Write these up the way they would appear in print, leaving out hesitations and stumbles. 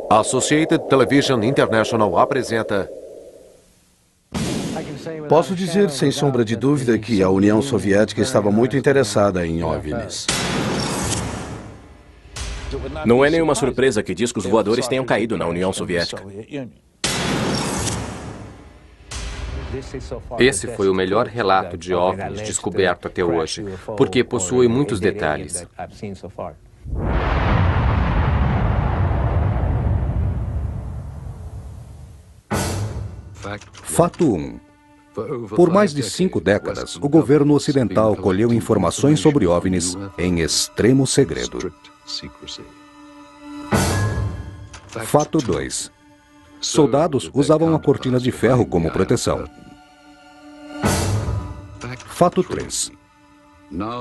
Associated Television International apresenta... Posso dizer, sem sombra de dúvida, que a União Soviética estava muito interessada em OVNIs. Não é nenhuma surpresa que discos voadores tenham caído na União Soviética. Esse foi o melhor relato de OVNIs descoberto até hoje, porque possui muitos detalhes. Fato 1. Por mais de 5 décadas, o governo ocidental colheu informações sobre OVNIs em extremo segredo. Fato 2. Soldados usavam a cortina de ferro como proteção. Fato 3.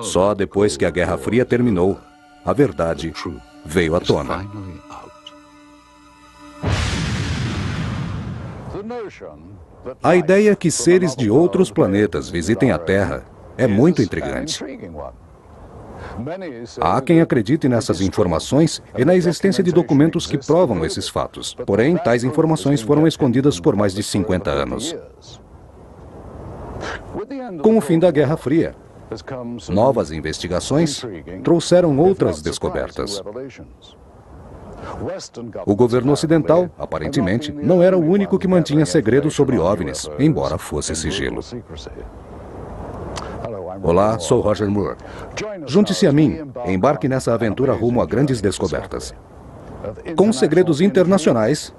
Só depois que a Guerra Fria terminou, a verdade veio à tona. A ideia que seres de outros planetas visitem a Terra é muito intrigante. Há quem acredite nessas informações e na existência de documentos que provam esses fatos. Porém, tais informações foram escondidas por mais de 50 anos. Com o fim da Guerra Fria, novas investigações trouxeram outras descobertas. O governo ocidental, aparentemente, não era o único que mantinha segredo sobre OVNIs, embora fosse sigilo. Olá, sou Roger Moore. Junte-se a mim e embarque nessa aventura rumo a grandes descobertas, com segredos internacionais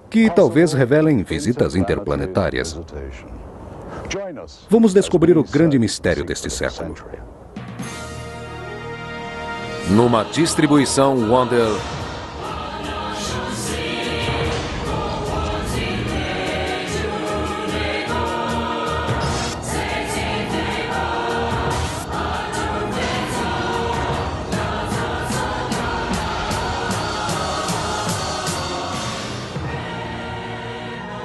que talvez revelem visitas interplanetárias. Vamos descobrir o grande mistério deste século. Numa distribuição Wonder...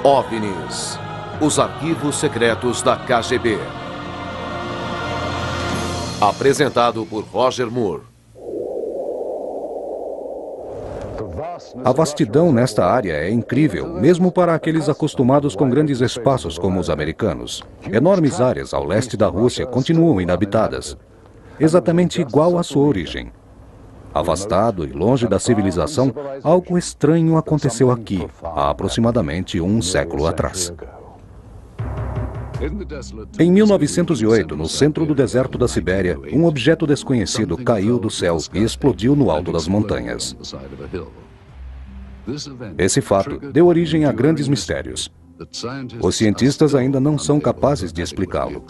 OVNIs, os arquivos secretos da KGB. Apresentado por Roger Moore. A vastidão nesta área é incrível, mesmo para aqueles acostumados com grandes espaços como os americanos. Enormes áreas ao leste da Rússia continuam inabitadas, exatamente igual à sua origem. Afastado e longe da civilização, algo estranho aconteceu aqui, há aproximadamente um século atrás. Em 1908, no centro do deserto da Sibéria, um objeto desconhecido caiu do céu e explodiu no alto das montanhas. Esse fato deu origem a grandes mistérios. Os cientistas ainda não são capazes de explicá-lo.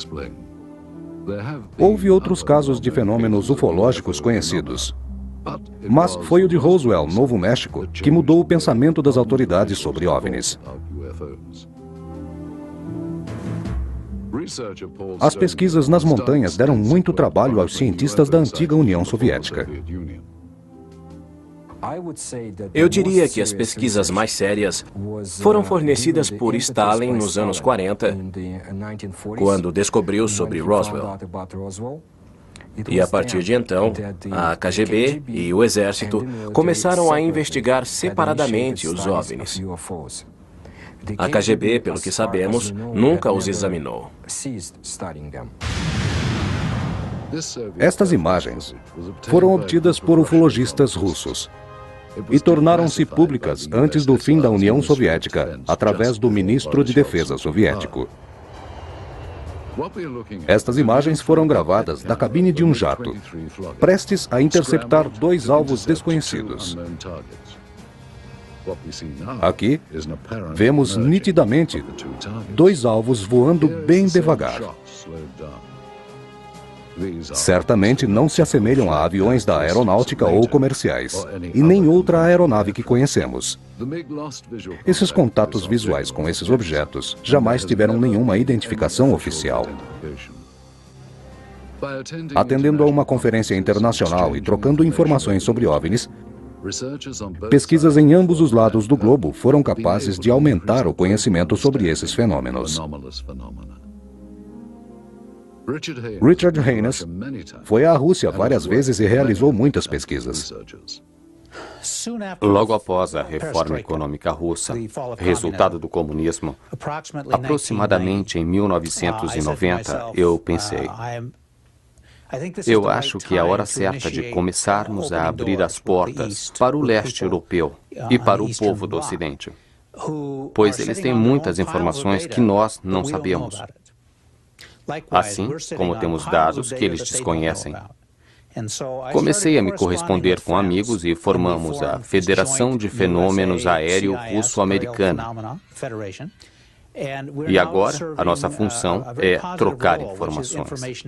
Houve outros casos de fenômenos ufológicos conhecidos, mas foi o de Roswell, Novo México, que mudou o pensamento das autoridades sobre OVNIs. As pesquisas nas montanhas deram muito trabalho aos cientistas da antiga União Soviética. Eu diria que as pesquisas mais sérias foram fornecidas por Stalin nos anos 40, quando descobriu sobre Roswell. E a partir de então, a KGB e o Exército começaram a investigar separadamente os OVNIs. A KGB, pelo que sabemos, nunca os examinou. Estas imagens foram obtidas por ufologistas russos e tornaram-se públicas antes do fim da União Soviética, através do ministro de Defesa soviético. Estas imagens foram gravadas da cabine de um jato, prestes a interceptar 2 alvos desconhecidos. Aqui, vemos nitidamente 2 alvos voando bem devagar. Certamente não se assemelham a aviões da aeronáutica ou comerciais, e nem outra aeronave que conhecemos. Esses contatos visuais com esses objetos jamais tiveram nenhuma identificação oficial. Atendendo a uma conferência internacional e trocando informações sobre OVNIs, pesquisas em ambos os lados do globo foram capazes de aumentar o conhecimento sobre esses fenômenos. Richard Haynes foi à Rússia várias vezes e realizou muitas pesquisas. Logo após a reforma econômica russa, resultado do comunismo, aproximadamente em 1990, eu pensei, eu acho que é a hora certa de começarmos a abrir as portas para o leste europeu e para o povo do Ocidente, pois eles têm muitas informações que nós não sabemos, assim como temos dados que eles desconhecem. Comecei a me corresponder com amigos e formamos a Federação de Fenômenos Aéreo Russo-Americana. E agora, a nossa função é trocar informações.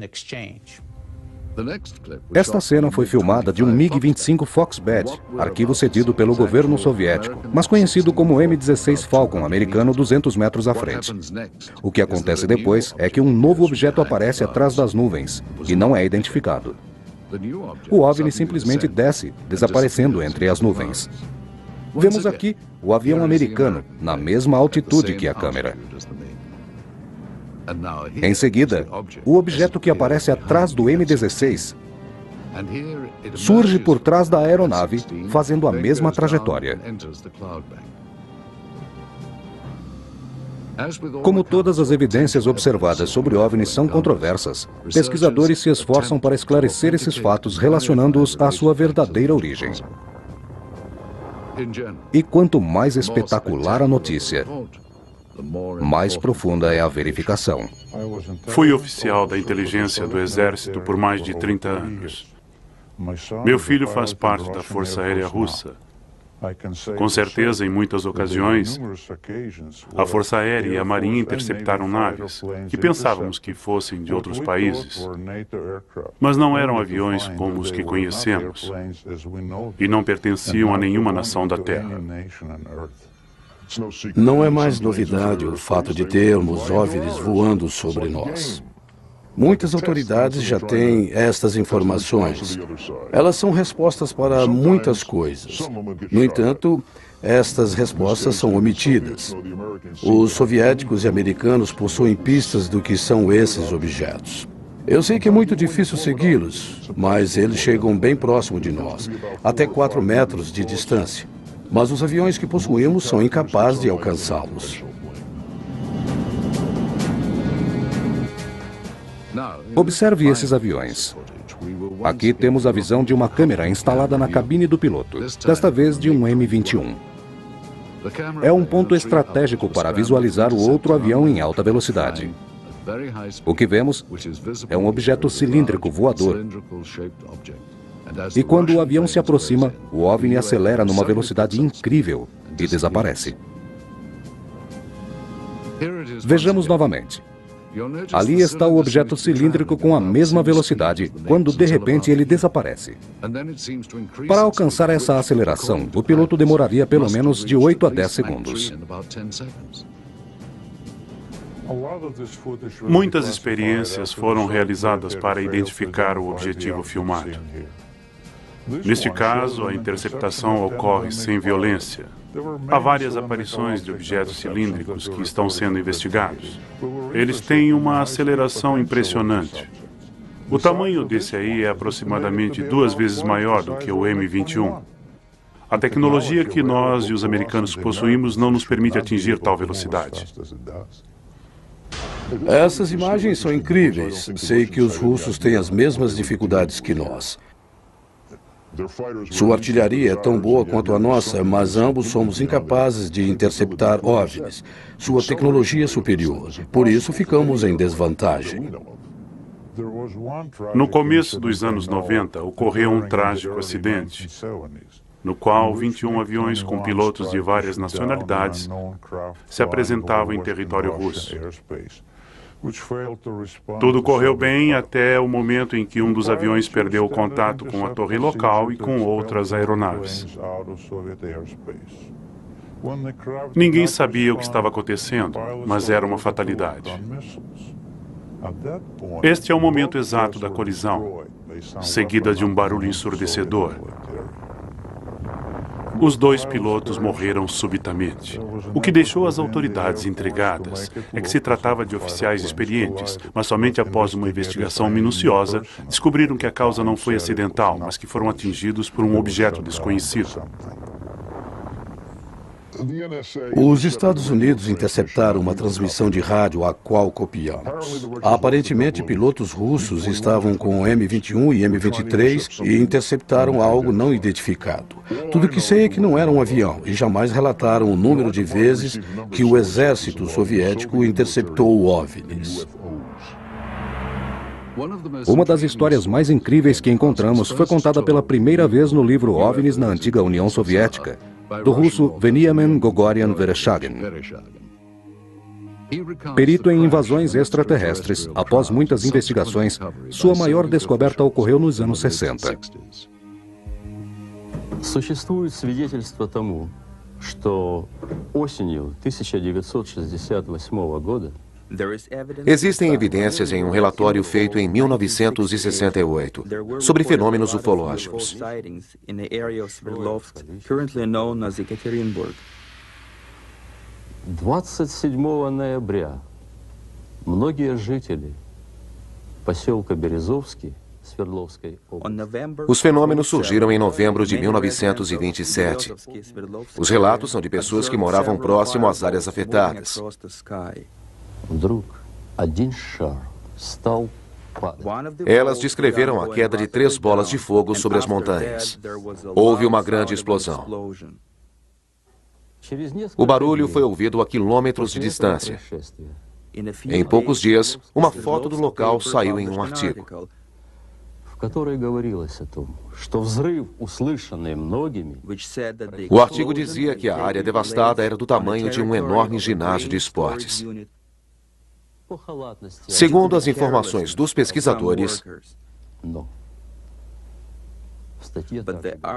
Esta cena foi filmada de um MiG-25 Foxbat, arquivo cedido pelo governo soviético, mas conhecido como M-16 Falcon americano 200 metros à frente. O que acontece depois é que um novo objeto aparece atrás das nuvens e não é identificado. O OVNI simplesmente desce, desaparecendo entre as nuvens. Vemos aqui o avião americano, na mesma altitude que a câmera. Em seguida, o objeto que aparece atrás do M-16 surge por trás da aeronave, fazendo a mesma trajetória. Como todas as evidências observadas sobre OVNIs são controversas, pesquisadores se esforçam para esclarecer esses fatos relacionando-os à sua verdadeira origem. E quanto mais espetacular a notícia, mais profunda é a verificação. Fui oficial da inteligência do Exército por mais de 30 anos. Meu filho faz parte da Força Aérea Russa. Com certeza, em muitas ocasiões, a Força Aérea e a Marinha interceptaram naves que pensávamos que fossem de outros países, mas não eram aviões como os que conhecemos e não pertenciam a nenhuma nação da Terra. Não é mais novidade o fato de termos OVNIs voando sobre nós. Muitas autoridades já têm estas informações. Elas são respostas para muitas coisas. No entanto, estas respostas são omitidas. Os soviéticos e americanos possuem pistas do que são esses objetos. Eu sei que é muito difícil segui-los, mas eles chegam bem próximo de nós, até 4 metros de distância. Mas os aviões que possuímos são incapazes de alcançá-los. Observe esses aviões. Aqui temos a visão de uma câmera instalada na cabine do piloto, desta vez de um M-21. É um ponto estratégico para visualizar o outro avião em alta velocidade. O que vemos é um objeto cilíndrico voador. E quando o avião se aproxima, o OVNI acelera numa velocidade incrível e desaparece. Vejamos novamente. Ali está o objeto cilíndrico com a mesma velocidade, quando de repente ele desaparece. Para alcançar essa aceleração, o piloto demoraria pelo menos de 8 a 10 segundos. Muitas experiências foram realizadas para identificar o objetivo filmado. Neste caso, a interceptação ocorre sem violência. Há várias aparições de objetos cilíndricos que estão sendo investigados. Eles têm uma aceleração impressionante. O tamanho desse aí é aproximadamente 2 vezes maior do que o M-21. A tecnologia que nós e os americanos possuímos não nos permite atingir tal velocidade. Essas imagens são incríveis. Sei que os russos têm as mesmas dificuldades que nós. Sua artilharia é tão boa quanto a nossa, mas ambos somos incapazes de interceptar OVNIs. Sua tecnologia é superior. Por isso ficamos em desvantagem. No começo dos anos 90, ocorreu um trágico acidente, no qual 21 aviões com pilotos de várias nacionalidades se apresentavam em território russo. Tudo correu bem até o momento em que um dos aviões perdeu o contato com a torre local e com outras aeronaves. Ninguém sabia o que estava acontecendo, mas era uma fatalidade. Este é o momento exato da colisão, seguida de um barulho ensurdecedor. Os 2 pilotos morreram subitamente. O que deixou as autoridades intrigadas é que se tratava de oficiais experientes, mas somente após uma investigação minuciosa descobriram que a causa não foi acidental, mas que foram atingidos por um objeto desconhecido. Os Estados Unidos interceptaram uma transmissão de rádio a qual copiamos. Aparentemente, pilotos russos estavam com M-21 e M-23 e interceptaram algo não identificado. Tudo que sei é que não era um avião e jamais relataram o número de vezes que o exército soviético interceptou OVNIs. Uma das histórias mais incríveis que encontramos foi contada pela primeira vez no livro OVNIs na antiga União Soviética, do russo Veniamin Gogorian Vereshchagin. Perito em invasões extraterrestres, após muitas investigações, sua maior descoberta ocorreu nos anos 60. Существует свидетельство тому, что осенью 1968 года Existem evidências em um relatório feito em 1968 sobre fenômenos ufológicos. 27 ноября многие жители поселка Березовский Свердловской области. Os fenômenos surgiram em novembro de 1927. Os relatos são de pessoas que moravam próximo às áreas afetadas. Вдруг один шар стал падать. Elas descreveram a queda de 3 bolas de fogo sobre as montanhas. Houve uma grande explosão. O barulho foi ouvido a quilômetros de distância. Em poucos dias, uma foto do local saiu em um artigo. В которой говорилось о том, что взрыв, услышанный многими, O artigo dizia que a área devastada era do tamanho de um enorme ginásio de esportes. Segundo as informações dos pesquisadores,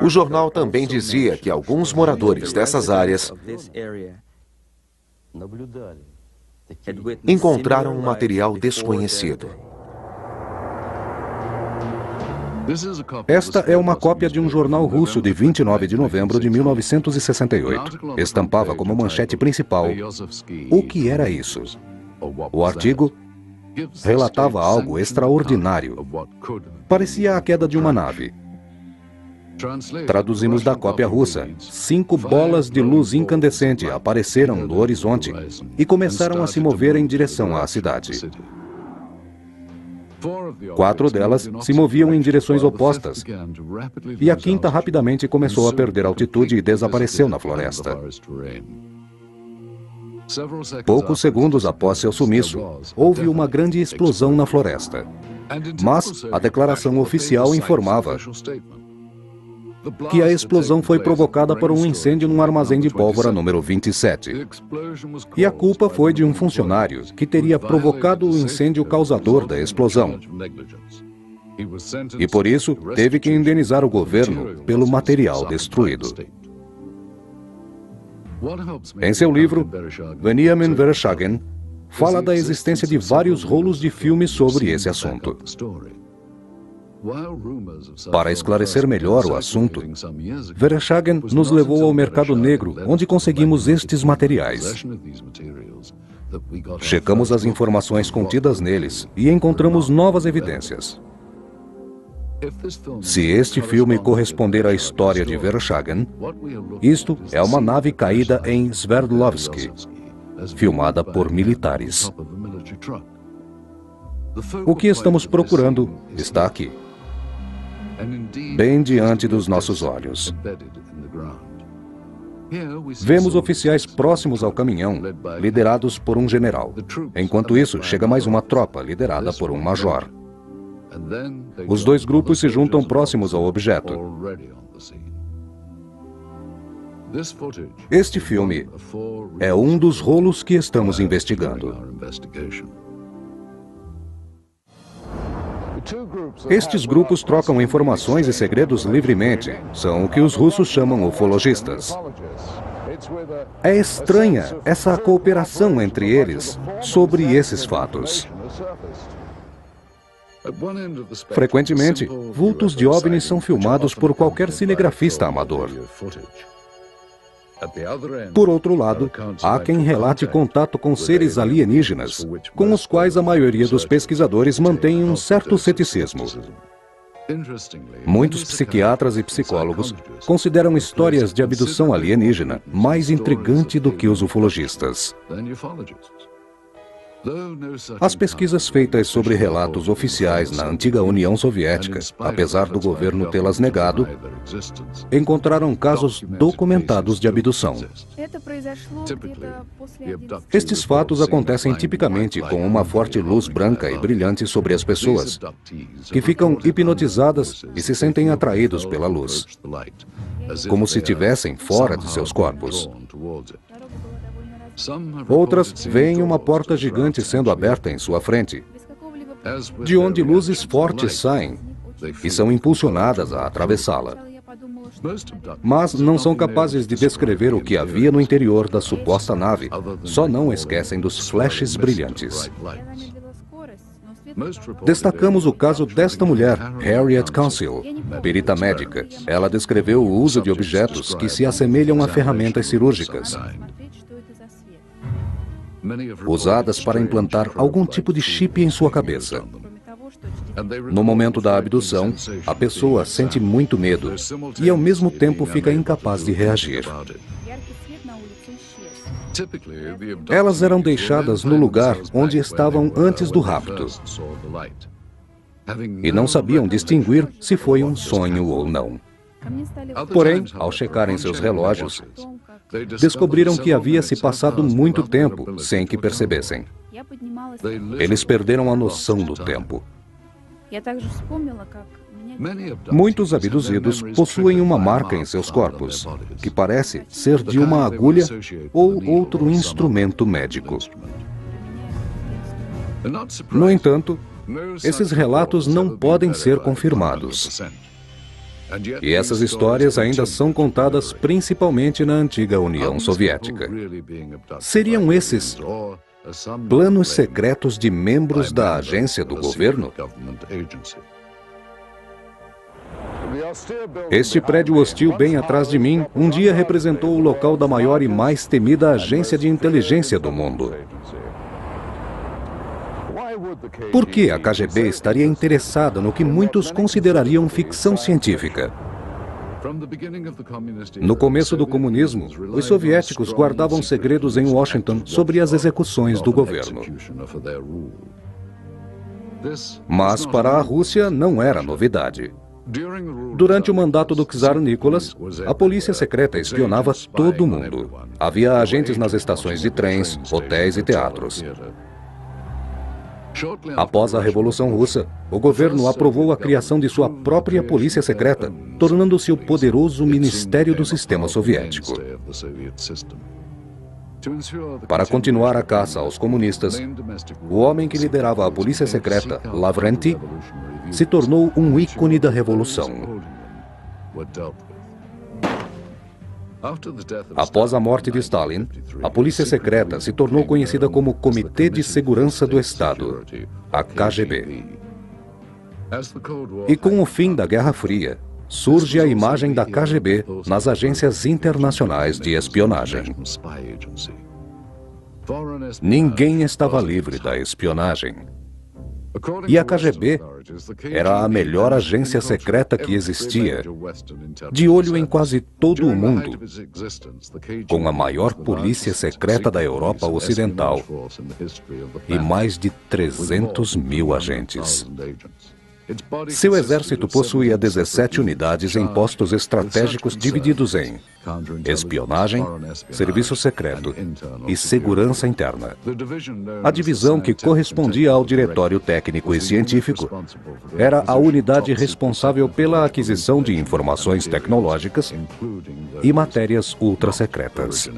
o jornal também dizia que alguns moradores dessas áreas encontraram um material desconhecido. Esta é uma cópia de um jornal russo de 29 de novembro de 1968. Estampava como manchete principal: o que era isso? O artigo relatava algo extraordinário. Parecia a queda de uma nave. Traduzimos da cópia russa: 5 bolas de luz incandescente apareceram no horizonte e começaram a se mover em direção à cidade. 4 delas se moviam em direções opostas, e a quinta rapidamente começou a perder altitude e desapareceu na floresta. Poucos segundos após seu sumiço, houve uma grande explosão na floresta. Mas a declaração oficial informava que a explosão foi provocada por um incêndio num armazém de pólvora número 27. E a culpa foi de um funcionário que teria provocado o incêndio causador da explosão. E por isso, teve que indenizar o governo pelo material destruído. Em seu livro, Veniamin Vereshchagin fala da existência de vários rolos de filmes sobre esse assunto. Para esclarecer melhor o assunto, Vereshchagin nos levou ao mercado negro, onde conseguimos estes materiais. Checamos as informações contidas neles e encontramos novas evidências. Se este filme corresponder à história de Vereshchagin, isto é uma nave caída em Sverdlovsk, filmada por militares. O que estamos procurando está aqui, bem diante dos nossos olhos. Vemos oficiais próximos ao caminhão, liderados por um general. Enquanto isso, chega mais uma tropa, liderada por um major. Os 2 grupos se juntam próximos ao objeto. Este filme é um dos rolos que estamos investigando. Estes grupos trocam informações e segredos livremente. São o que os russos chamam ufologistas. É estranha essa cooperação entre eles sobre esses fatos. Frequentemente, vultos de OVNIs são filmados por qualquer cinegrafista amador. Por outro lado, há quem relate contato com seres alienígenas, com os quais a maioria dos pesquisadores mantém um certo ceticismo. Muitos psiquiatras e psicólogos consideram histórias de abdução alienígena mais intrigante do que os ufologistas. As pesquisas feitas sobre relatos oficiais na antiga União Soviética, apesar do governo tê-las negado, encontraram casos documentados de abdução. Estes fatos acontecem tipicamente com uma forte luz branca e brilhante sobre as pessoas, que ficam hipnotizadas e se sentem atraídos pela luz, como se estivessem fora de seus corpos. Outras veem uma porta gigante sendo aberta em sua frente, de onde luzes fortes saem e são impulsionadas a atravessá-la. Mas não são capazes de descrever o que havia no interior da suposta nave, só não esquecem dos flashes brilhantes. Destacamos o caso desta mulher, Harriet Council, perita médica. Ela descreveu o uso de objetos que se assemelham a ferramentas cirúrgicas, usadas para implantar algum tipo de chip em sua cabeça. No momento da abdução, a pessoa sente muito medo e ao mesmo tempo fica incapaz de reagir. Elas eram deixadas no lugar onde estavam antes do rapto e não sabiam distinguir se foi um sonho ou não. Porém, ao checarem seus relógios, descobriram que havia se passado muito tempo sem que percebessem. Eles perderam a noção do tempo. Muitos abduzidos possuem uma marca em seus corpos, que parece ser de uma agulha ou outro instrumento médico. No entanto, esses relatos não podem ser confirmados. E essas histórias ainda são contadas principalmente na antiga União Soviética. Seriam esses planos secretos de membros da agência do governo? Este prédio hostil bem atrás de mim um dia representou o local da maior e mais temida agência de inteligência do mundo. Por que a KGB estaria interessada no que muitos considerariam ficção científica? No começo do comunismo, os soviéticos guardavam segredos em Washington sobre as execuções do governo. Mas para a Rússia não era novidade. Durante o mandato do czar Nicholas, a polícia secreta espionava todo mundo. Havia agentes nas estações de trens, hotéis e teatros. Após a Revolução Russa, o governo aprovou a criação de sua própria polícia secreta, tornando-se o poderoso Ministério do Sistema Soviético. Para continuar a caça aos comunistas, o homem que liderava a polícia secreta, Lavrenti, se tornou um ícone da Revolução. Após a morte de Stalin, a polícia secreta se tornou conhecida como Comitê de Segurança do Estado, a KGB. E com o fim da Guerra Fria, surge a imagem da KGB nas agências internacionais de espionagem. Ninguém estava livre da espionagem. E a KGB era a melhor agência secreta que existia, de olho em quase todo o mundo, com a maior polícia secreta da Europa Ocidental e mais de 300 mil agentes. Seu exército possuía 17 unidades em postos estratégicos divididos em espionagem, serviço secreto e segurança interna. A divisão que correspondia ao Diretório Técnico e Científico era a unidade responsável pela aquisição de informações tecnológicas e matérias ultrasecretas.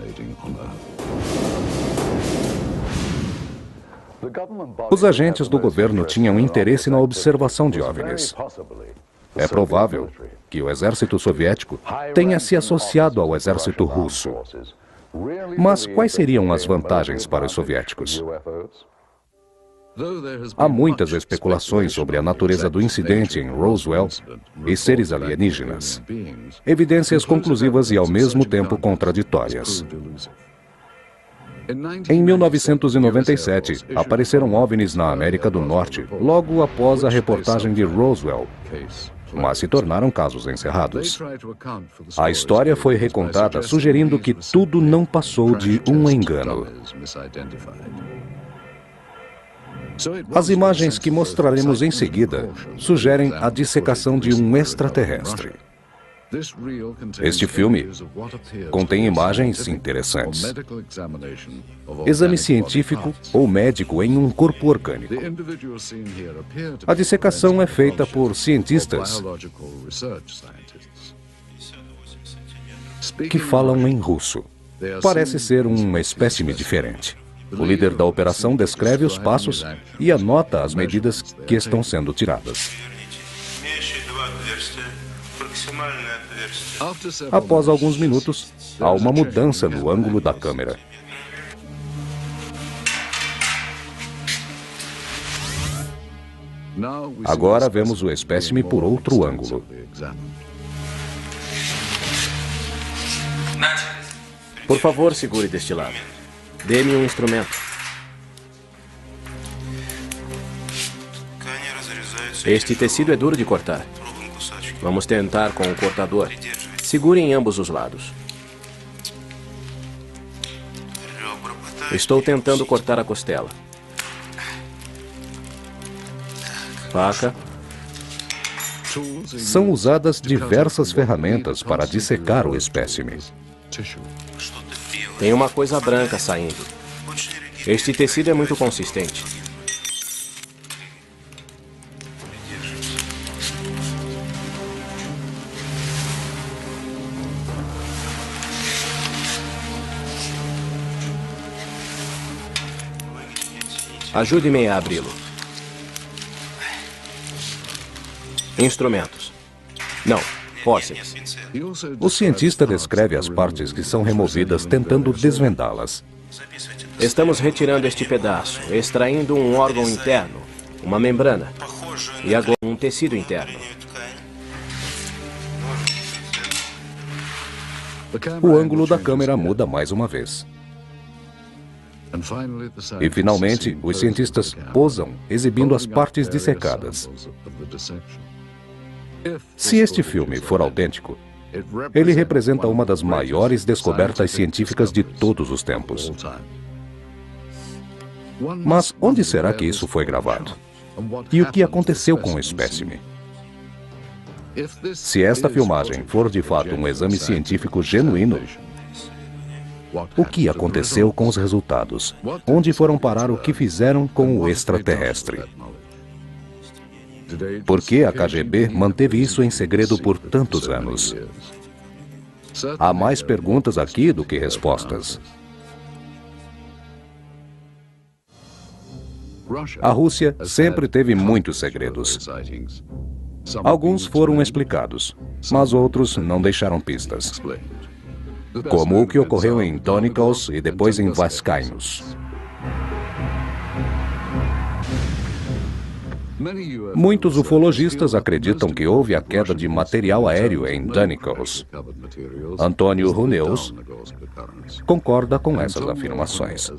Os agentes do governo tinham interesse na observação de OVNIs. É provável que o exército soviético tenha se associado ao exército russo. Mas quais seriam as vantagens para os soviéticos? Há muitas especulações sobre a natureza do incidente em Roswell e seres alienígenas. Evidências conclusivas e ao mesmo tempo contraditórias. Em 1997, apareceram OVNIs na América do Norte, logo após a reportagem de Roswell, mas se tornaram casos encerrados. A história foi recontada sugerindo que tudo não passou de um engano. As imagens que mostraremos em seguida sugerem a dissecação de um extraterrestre. Este filme contém imagens interessantes. Exame científico ou médico em um corpo orgânico. A dissecação é feita por cientistas que falam em russo. Parece ser um espécime diferente. O líder da operação descreve os passos e anota as medidas que estão sendo tiradas. Após alguns minutos, há uma mudança no ângulo da câmera. Agora vemos o espécime por outro ângulo. Por favor, segure deste lado. Dê-me um instrumento. Este tecido é duro de cortar. Vamos tentar com o cortador. Segure em ambos os lados. Estou tentando cortar a costela. Faca. São usadas diversas ferramentas para dissecar o espécime. Tem uma coisa branca saindo. Este tecido é muito consistente. Ajude-me a abri-lo. Instrumentos. Não, fósseis. O cientista descreve as partes que são removidas tentando desvendá-las. Estamos retirando este pedaço, extraindo um órgão interno, uma membrana, e agora um tecido interno. O ângulo da câmera muda mais uma vez. E, finalmente, os cientistas posam, exibindo as partes dissecadas. Se este filme for autêntico, ele representa uma das maiores descobertas científicas de todos os tempos. Mas onde será que isso foi gravado? E o que aconteceu com o espécime? Se esta filmagem for de fato um exame científico genuíno, o que aconteceu com os resultados? Onde foram parar o que fizeram com o extraterrestre? Por que a KGB manteve isso em segredo por tantos anos? Há mais perguntas aqui do que respostas. A Rússia sempre teve muitos segredos. Alguns foram explicados, mas outros não deixaram pistas. Como o que ocorreu em Donikos e depois em Vascaínos. Muitos ufologistas acreditam que houve a queda de material aéreo em Donikos. Antônio Huneus concorda com essas afirmações.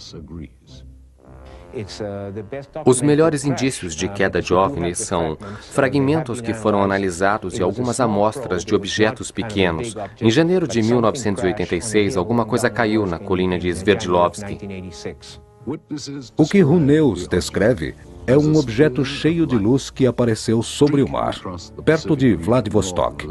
Os melhores indícios de queda de OVNIs são fragmentos que foram analisados e algumas amostras de objetos pequenos. Em janeiro de 1986, alguma coisa caiu na colina de Sverdlovsky. O que Huneus descreve é um objeto cheio de luz que apareceu sobre o mar, perto de Vladivostok.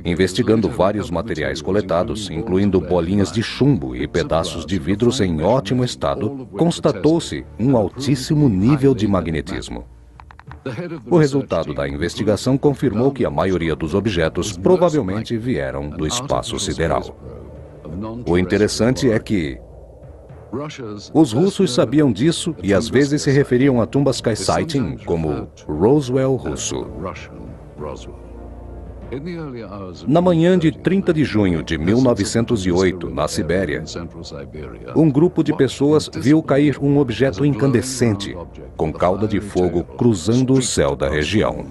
Investigando vários materiais coletados, incluindo bolinhas de chumbo e pedaços de vidros em ótimo estado, constatou-se um altíssimo nível de magnetismo. O resultado da investigação confirmou que a maioria dos objetos provavelmente vieram do espaço sideral. O interessante é que os russos sabiam disso e às vezes se referiam a Tumbaskai Sighting como Roswell russo. Na manhã de 30 de junho de 1908, na Sibéria, um grupo de pessoas viu cair um objeto incandescente, com cauda de fogo cruzando o céu da região.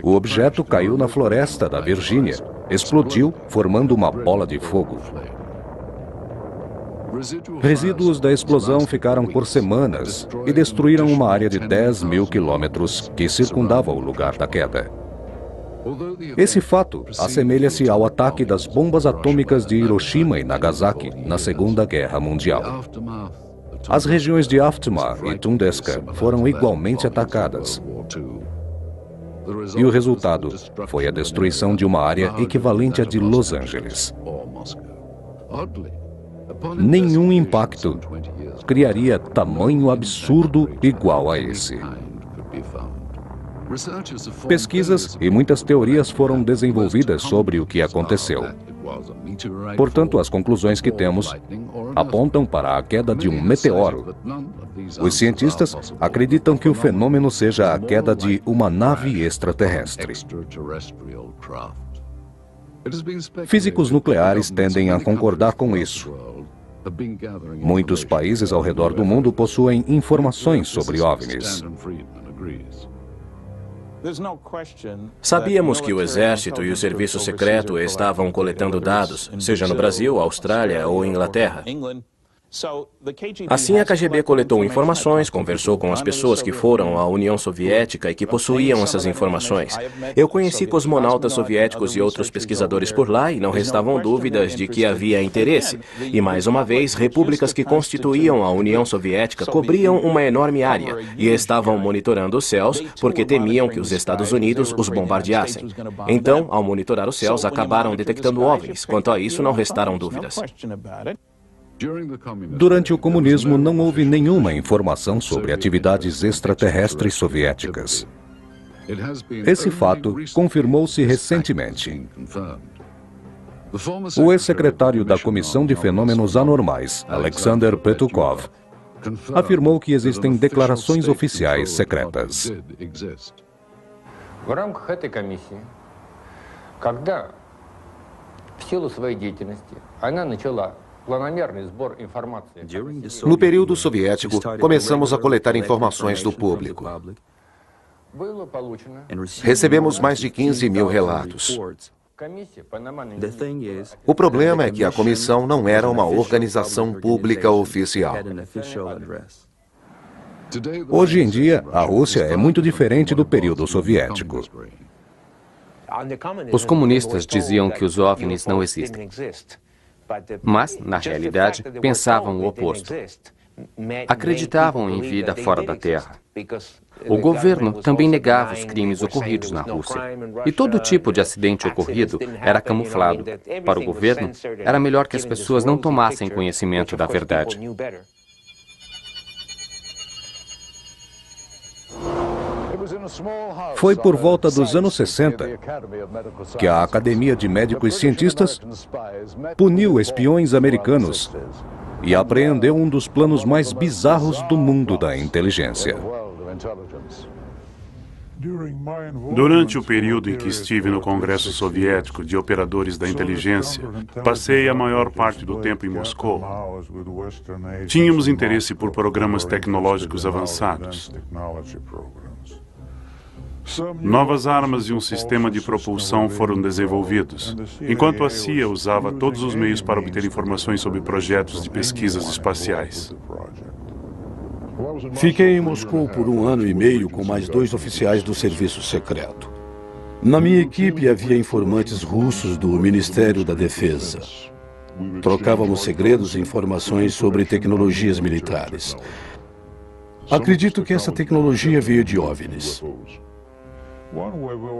O objeto caiu na floresta da Virgínia, explodiu, formando uma bola de fogo. Resíduos da explosão ficaram por semanas e destruíram uma área de 10 mil quilômetros que circundava o lugar da queda. Esse fato assemelha-se ao ataque das bombas atômicas de Hiroshima e Nagasaki na Segunda Guerra Mundial. As regiões de Aftermath e Tunguska foram igualmente atacadas. E o resultado foi a destruição de uma área equivalente à de Los Angeles. Nenhum impacto criaria tamanho absurdo igual a esse. Pesquisas e muitas teorias foram desenvolvidas sobre o que aconteceu. Portanto, as conclusões que temos apontam para a queda de um meteoro. Os cientistas acreditam que o fenômeno seja a queda de uma nave extraterrestre. Físicos nucleares tendem a concordar com isso. Muitos países ao redor do mundo possuem informações sobre OVNIs. Sabíamos que o Exército e o Serviço Secreto estavam coletando dados, seja no Brasil, Austrália ou Inglaterra. Assim, a KGB coletou informações, conversou com as pessoas que foram à União Soviética e que possuíam essas informações. Eu conheci cosmonautas soviéticos e outros pesquisadores por lá e não restavam dúvidas de que havia interesse. E, mais uma vez, repúblicas que constituíam a União Soviética cobriam uma enorme área e estavam monitorando os céus porque temiam que os Estados Unidos os bombardeassem. Então, ao monitorar os céus, acabaram detectando OVNIs. Quanto a isso, não restaram dúvidas. Durante o comunismo, não houve nenhuma informação sobre atividades extraterrestres soviéticas. Esse fato confirmou-se recentemente. O ex-secretário da Comissão de Fenômenos Anormais, Alexander Petukov, afirmou que existem declarações oficiais secretas. No período soviético, começamos a coletar informações do público. Recebemos mais de 15 mil relatos. O problema é que a comissão não era uma organização pública oficial. Hoje em dia, a Rússia é muito diferente do período soviético. Os comunistas diziam que os OVNIs não existem. Mas, na realidade, pensavam o oposto. Acreditavam em vida fora da Terra. O governo também negava os crimes ocorridos na Rússia. E todo tipo de acidente ocorrido era camuflado. Para o governo, era melhor que as pessoas não tomassem conhecimento da verdade. Foi por volta dos anos 60 que a Academia de Médicos Cientistas puniu espiões americanos e apreendeu um dos planos mais bizarros do mundo da inteligência. Durante o período em que estive no Congresso Soviético de Operadores da Inteligência, passei a maior parte do tempo em Moscou. Tínhamos interesse por programas tecnológicos avançados. Novas armas e um sistema de propulsão foram desenvolvidos, enquanto a CIA usava todos os meios para obter informações sobre projetos de pesquisas espaciais. Fiquei em Moscou por 1 ano e meio com mais 2 oficiais do serviço secreto. Na minha equipe havia informantes russos do Ministério da Defesa. Trocávamos segredos e informações sobre tecnologias militares. Acredito que essa tecnologia veio de OVNIs.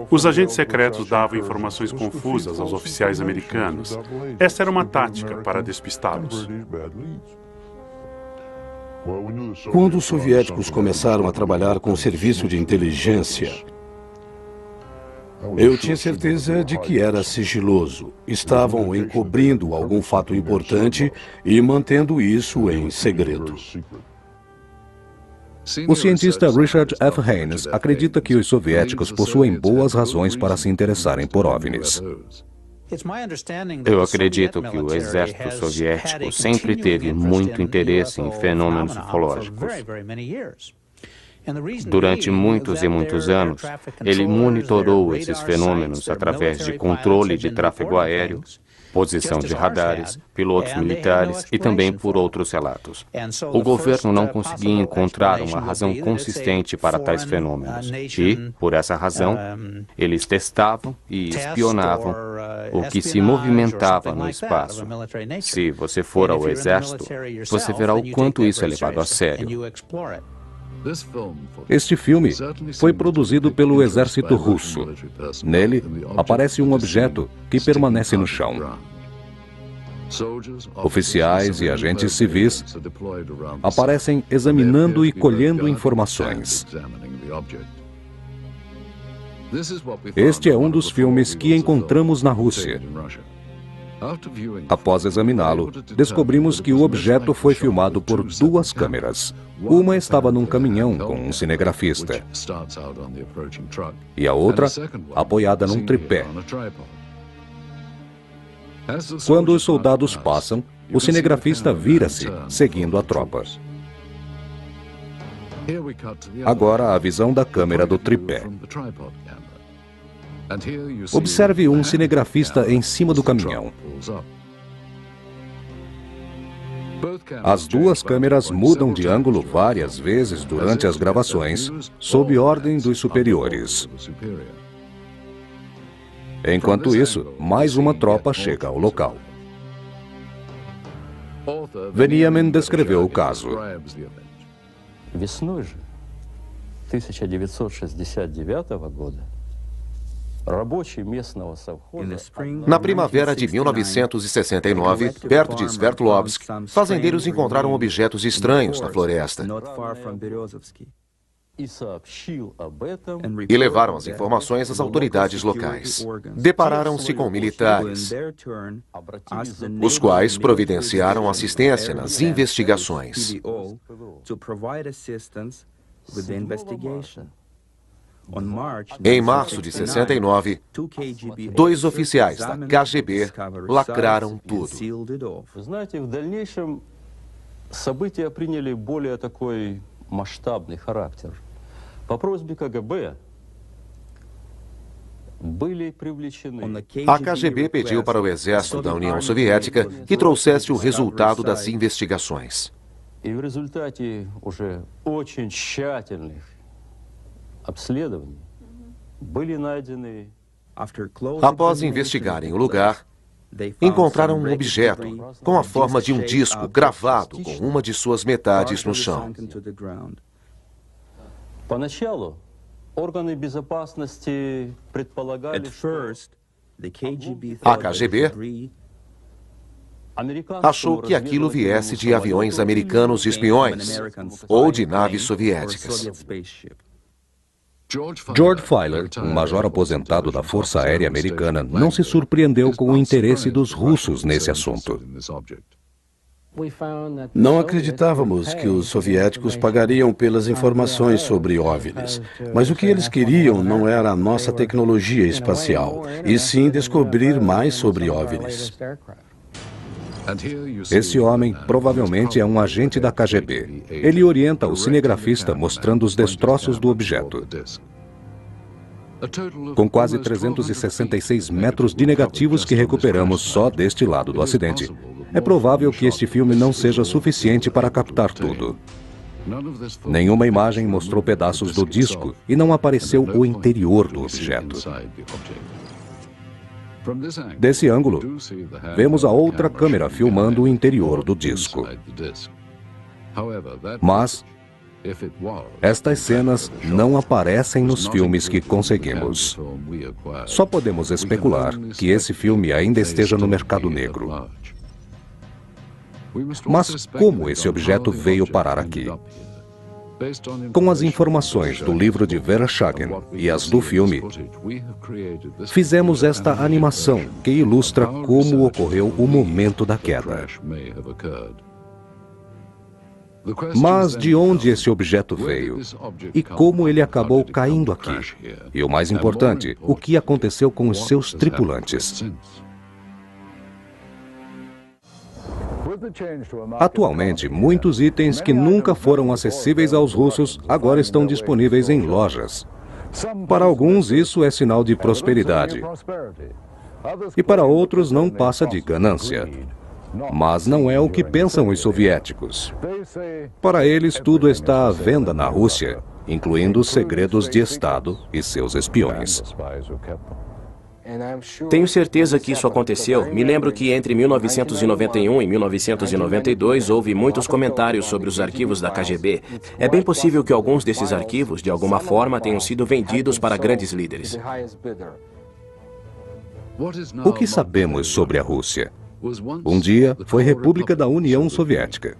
Os agentes secretos davam informações confusas aos oficiais americanos. Essa era uma tática para despistá-los. Quando os soviéticos começaram a trabalhar com o serviço de inteligência, eu tinha certeza de que era sigiloso. Estavam encobrindo algum fato importante e mantendo isso em segredo. O cientista Richard F. Haynes acredita que os soviéticos possuem boas razões para se interessarem por OVNIs. Eu acredito que o exército soviético sempre teve muito interesse em fenômenos ufológicos. Durante muitos e muitos anos, ele monitorou esses fenômenos através de controle de tráfego aéreo, posição de radares, pilotos militares e também por outros relatos. O governo não conseguia encontrar uma razão consistente para tais fenômenos e, por essa razão, eles testavam e espionavam o que se movimentava no espaço. Se você for ao exército, você verá o quanto isso é levado a sério. Este filme foi produzido pelo exército russo. Nele, aparece um objeto que permanece no chão. Oficiais e agentes civis aparecem examinando e colhendo informações. Este é um dos filmes que encontramos na Rússia. Após examiná-lo, descobrimos que o objeto foi filmado por duas câmeras. Uma estava num caminhão com um cinegrafista e a outra apoiada num tripé. Quando os soldados passam, o cinegrafista vira-se, seguindo a tropa. Agora a visão da câmera do tripé. Observe um cinegrafista em cima do caminhão. As duas câmeras mudam de ângulo várias vezes durante as gravações, sob ordem dos superiores. Enquanto isso, mais uma tropa chega ao local. Veniamin descreveu o caso. Весной же 1969 года Na primavera de 1969, perto de Sverdlovsk, fazendeiros encontraram objetos estranhos na floresta e levaram as informações às autoridades locais. Depararam-se com militares, os quais providenciaram assistência nas investigações. Em março de 69, dois oficiais da KGB lacraram tudo. Знаете, в дальнейшем события приняли более такой масштабный характер. По просьбе КГБ были привлечены. A KGB pediu para o exército da União Soviética que trouxesse o resultado das investigações. И в результате уже очень тщательных обследований были найдены. Após investigarem o lugar, encontraram um objeto com a forma de um disco gravado com uma de suas metades no chão. Поначалу органы безопасности предполагали, что A KGB achou que aquilo viesse de aviões americanos espiões ou de naves soviéticas. George Filer, um major aposentado da Força Aérea Americana, não se surpreendeu com o interesse dos russos nesse assunto. Não acreditávamos que os soviéticos pagariam pelas informações sobre OVNIs, mas o que eles queriam não era a nossa tecnologia espacial, e sim descobrir mais sobre OVNIs. Esse homem provavelmente é um agente da KGB. Ele orienta o cinegrafista mostrando os destroços do objeto. Com quase 366 metros de negativos que recuperamos só deste lado do acidente, é provável que este filme não seja suficiente para captar tudo. Nenhuma imagem mostrou pedaços do disco e não apareceu o interior do objeto. Desse ângulo, vemos a outra câmera filmando o interior do disco. Mas estas cenas não aparecem nos filmes que conseguimos. Só podemos especular que esse filme ainda esteja no mercado negro. Mas como esse objeto veio parar aqui? Com as informações do livro de Vereshchagin e as do filme, fizemos esta animação que ilustra como ocorreu o momento da queda. Mas de onde esse objeto veio? E como ele acabou caindo aqui? E o mais importante, o que aconteceu com os seus tripulantes? Atualmente, muitos itens que nunca foram acessíveis aos russos agora estão disponíveis em lojas. Para alguns, isso é sinal de prosperidade. E para outros, não passa de ganância. Mas não é o que pensam os soviéticos. Para eles, tudo está à venda na Rússia, incluindo os segredos de Estado e seus espiões. Tenho certeza que isso aconteceu. Me lembro que entre 1991 e 1992 houve muitos comentários sobre os arquivos da KGB. É bem possível que alguns desses arquivos, de alguma forma, tenham sido vendidos para grandes líderes. O que sabemos sobre a Rússia? Um dia, foi República da União Soviética.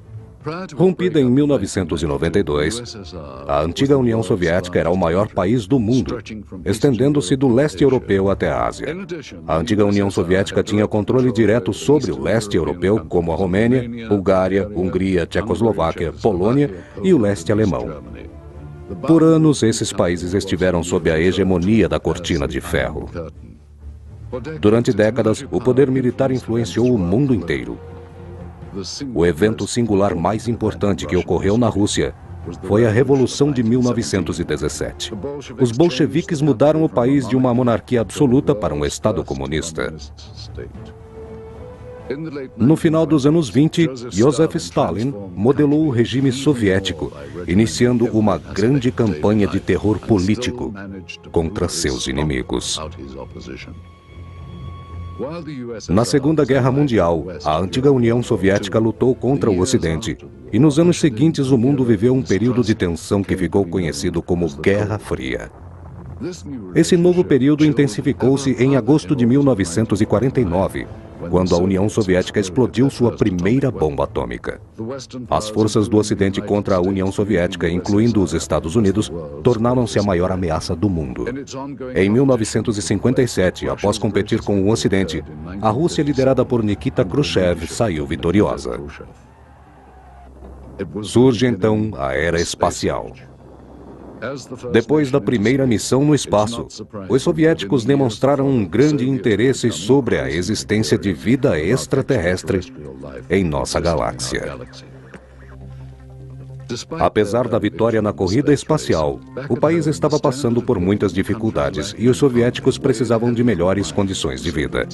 Rompida em 1992, a antiga União Soviética era o maior país do mundo, estendendo-se do leste europeu até a Ásia. A antiga União Soviética tinha controle direto sobre o leste europeu, como a Romênia, Bulgária, Hungria, Tchecoslováquia, Polônia e o leste alemão. Por anos, esses países estiveram sob a hegemonia da cortina de ferro. Durante décadas, o poder militar influenciou o mundo inteiro. O evento singular mais importante que ocorreu na Rússia foi a Revolução de 1917. Os bolcheviques mudaram o país de uma monarquia absoluta para um Estado comunista. No final dos anos 20, Joseph Stalin modelou o regime soviético, iniciando uma grande campanha de terror político contra seus inimigos. Na Segunda Guerra Mundial, a antiga União Soviética lutou contra o Ocidente, e nos anos seguintes o mundo viveu um período de tensão que ficou conhecido como Guerra Fria. Esse novo período intensificou-se em agosto de 1949, quando a União Soviética explodiu sua primeira bomba atômica. As forças do Ocidente contra a União Soviética, incluindo os Estados Unidos, tornaram-se a maior ameaça do mundo. Em 1957, após competir com o Ocidente, a Rússia, liderada por Nikita Khrushchev, saiu vitoriosa. Surge então a Era Espacial. Depois da primeira missão no espaço, os soviéticos demonstraram um grande interesse sobre a existência de vida extraterrestre em nossa galáxia. Apesar da vitória na corrida espacial, o país estava passando por muitas dificuldades e os soviéticos precisavam de melhores condições de vida.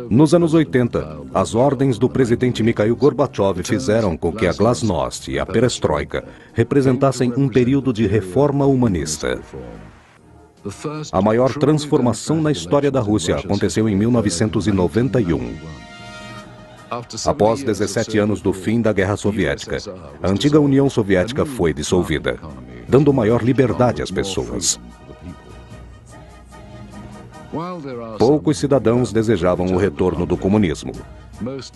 Nos anos 80, as ordens do presidente Mikhail Gorbachev fizeram com que a Glasnost e a Perestroika representassem um período de reforma humanista. A maior transformação na história da Rússia aconteceu em 1991. Após 17 anos do fim da Guerra Soviética, a antiga União Soviética foi dissolvida, dando maior liberdade às pessoas. Poucos cidadãos desejavam o retorno do comunismo.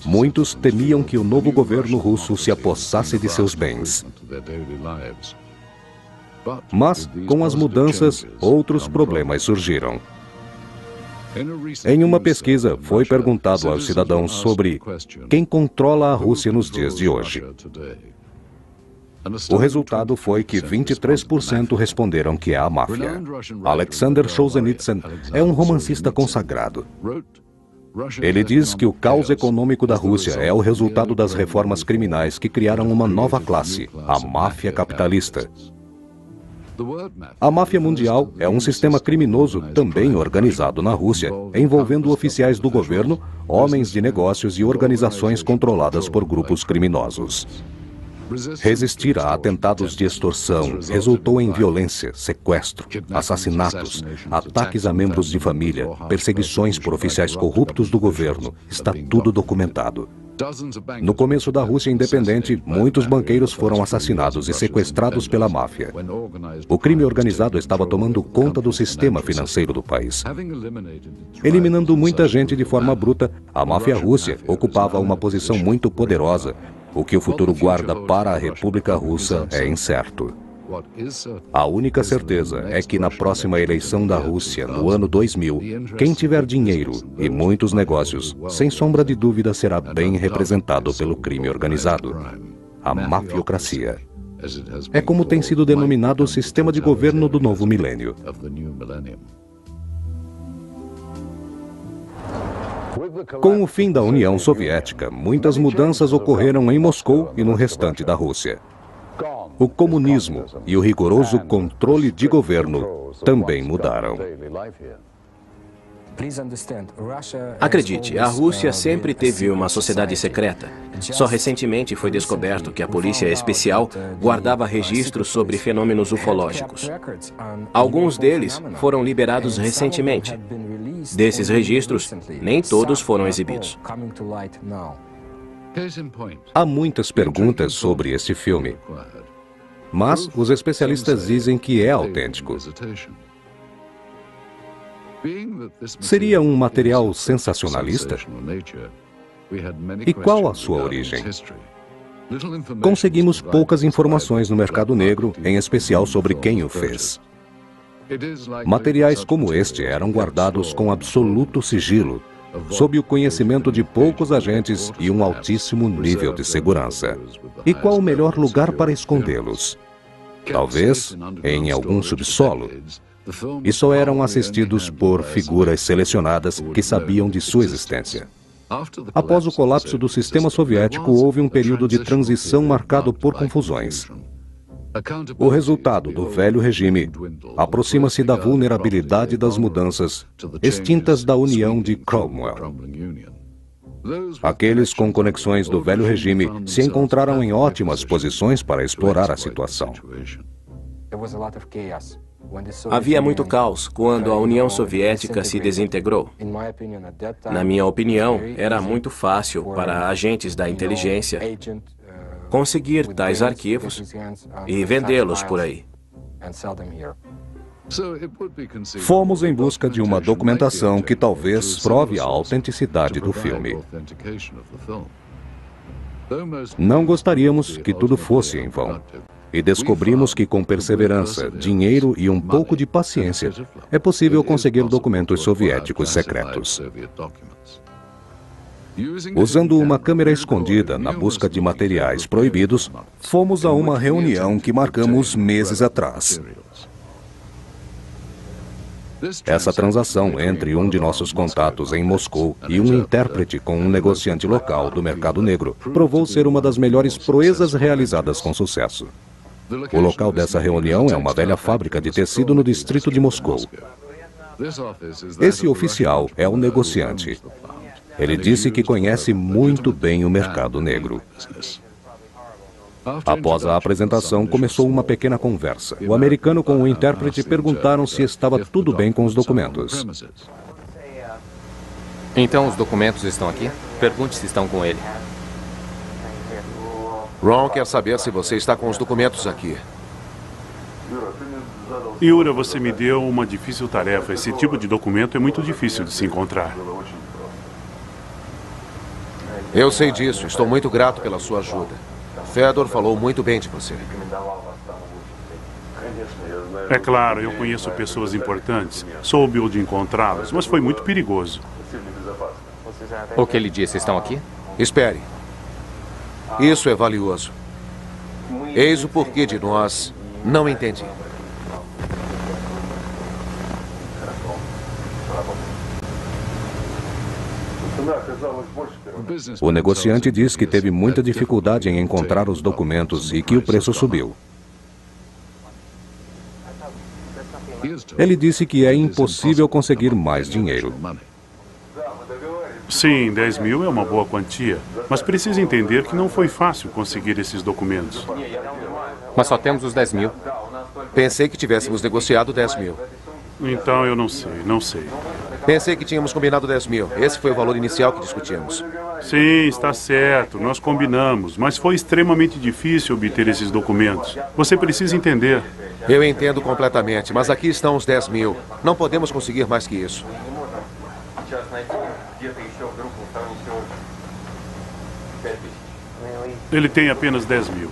Muitos temiam que o novo governo russo se apossasse de seus bens. Mas, com as mudanças, outros problemas surgiram. Em uma pesquisa, foi perguntado aos cidadãos sobre quem controla a Rússia nos dias de hoje. O resultado foi que 23% responderam que é a máfia. Alexander Solzhenitsyn é um romancista consagrado. Ele diz que o caos econômico da Rússia é o resultado das reformas criminais que criaram uma nova classe, a máfia capitalista. A máfia mundial é um sistema criminoso também organizado na Rússia, envolvendo oficiais do governo, homens de negócios e organizações controladas por grupos criminosos. Resistir a atentados de extorsão resultou em violência, sequestro, assassinatos, ataques a membros de família, perseguições por oficiais corruptos do governo. Está tudo documentado. No começo da Rússia independente, muitos banqueiros foram assassinados e sequestrados pela máfia. O crime organizado estava tomando conta do sistema financeiro do país. Eliminando muita gente de forma bruta, a máfia russa ocupava uma posição muito poderosa. O que o futuro guarda para a República Russa é incerto. A única certeza é que na próxima eleição da Rússia, no ano 2000, quem tiver dinheiro e muitos negócios, sem sombra de dúvida será bem representado pelo crime organizado. a mafiocracia. É como tem sido denominado o sistema de governo do novo milênio. Com o fim da União Soviética, muitas mudanças ocorreram em Moscou e no restante da Rússia. O comunismo e o rigoroso controle de governo também mudaram. Acredite, a Rússia sempre teve uma sociedade secreta. Só recentemente foi descoberto que a polícia especial guardava registros sobre fenômenos ufológicos. Alguns deles foram liberados recentemente. Desses registros, nem todos foram exibidos. Há muitas perguntas sobre este filme, mas os especialistas dizem que é autêntico. Seria um material sensacionalista? E qual a sua origem? Conseguimos poucas informações no mercado negro, em especial sobre quem o fez. Materiais como este eram guardados com absoluto sigilo, sob o conhecimento de poucos agentes e um altíssimo nível de segurança. E qual o melhor lugar para escondê-los? Talvez em algum subsolo. E só eram assistidos por figuras selecionadas que sabiam de sua existência. Após o colapso do sistema soviético, houve um período de transição marcado por confusões. O resultado do velho regime aproxima-se da vulnerabilidade das mudanças extintas da União de Cromwell. Aqueles com conexões do velho regime se encontraram em ótimas posições para explorar a situação. Havia muito caos quando a União Soviética se desintegrou. Na minha opinião, era muito fácil para agentes da inteligência conseguir tais arquivos e vendê-los por aí. Fomos em busca de uma documentação que talvez prove a autenticidade do filme. Não gostaríamos que tudo fosse em vão. E descobrimos que com perseverança, dinheiro e um pouco de paciência, é possível conseguir documentos soviéticos secretos. Usando uma câmera escondida na busca de materiais proibidos, fomos a uma reunião que marcamos meses atrás. Essa transação entre um de nossos contatos em Moscou e um intérprete com um negociante local do mercado negro provou ser uma das melhores proezas realizadas com sucesso. O local dessa reunião é uma velha fábrica de tecido no distrito de Moscou. Esse oficial é o negociante. Ele disse que conhece muito bem o mercado negro. Após a apresentação, começou uma pequena conversa. O americano com o intérprete perguntaram se estava tudo bem com os documentos. Então os documentos estão aqui? Pergunte se estão com ele. Ron quer saber se você está com os documentos aqui. Yura, você me deu uma difícil tarefa. Esse tipo de documento é muito difícil de se encontrar. Eu sei disso. Estou muito grato pela sua ajuda. Fedor falou muito bem de você. É claro, eu conheço pessoas importantes. Soube onde encontrá-las, mas foi muito perigoso. O que ele disse? Estão aqui? Espere. Isso é valioso. Eis o porquê de nós não entendi. O negociante diz que teve muita dificuldade em encontrar os documentos e que o preço subiu. Ele disse que é impossível conseguir mais dinheiro. Sim, 10 mil é uma boa quantia, mas precisa entender que não foi fácil conseguir esses documentos. Mas só temos os 10 mil. Pensei que tivéssemos negociado 10 mil. Então eu não sei. Pensei que tínhamos combinado 10 mil. Esse foi o valor inicial que discutimos. Sim, está certo, nós combinamos, mas foi extremamente difícil obter esses documentos. Você precisa entender. Eu entendo completamente, mas aqui estão os 10 mil. Não podemos conseguir mais que isso. Ele tem apenas 10 mil.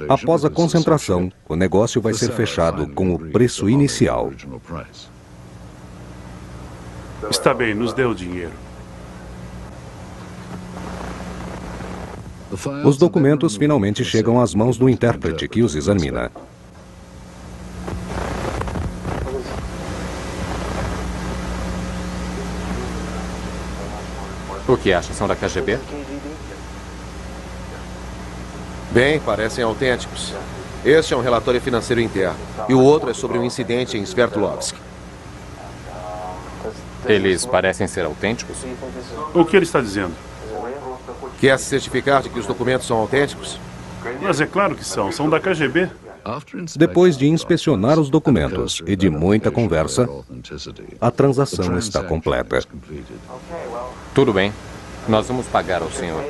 Após a concentração, o negócio vai ser fechado com o preço inicial. Está bem, nos dê o dinheiro. Os documentos finalmente chegam às mãos do intérprete que os examina. O que acha? São da KGB? Bem, parecem autênticos. Este é um relatório financeiro interno e o outro é sobre um incidente em Sverdlovsk. Eles parecem ser autênticos? O que ele está dizendo? Quer se certificar de que os documentos são autênticos? Mas é claro que são. São da KGB. Depois de inspecionar os documentos e de muita conversa, a transação está completa. Tudo bem. Nós vamos pagar ao senhor.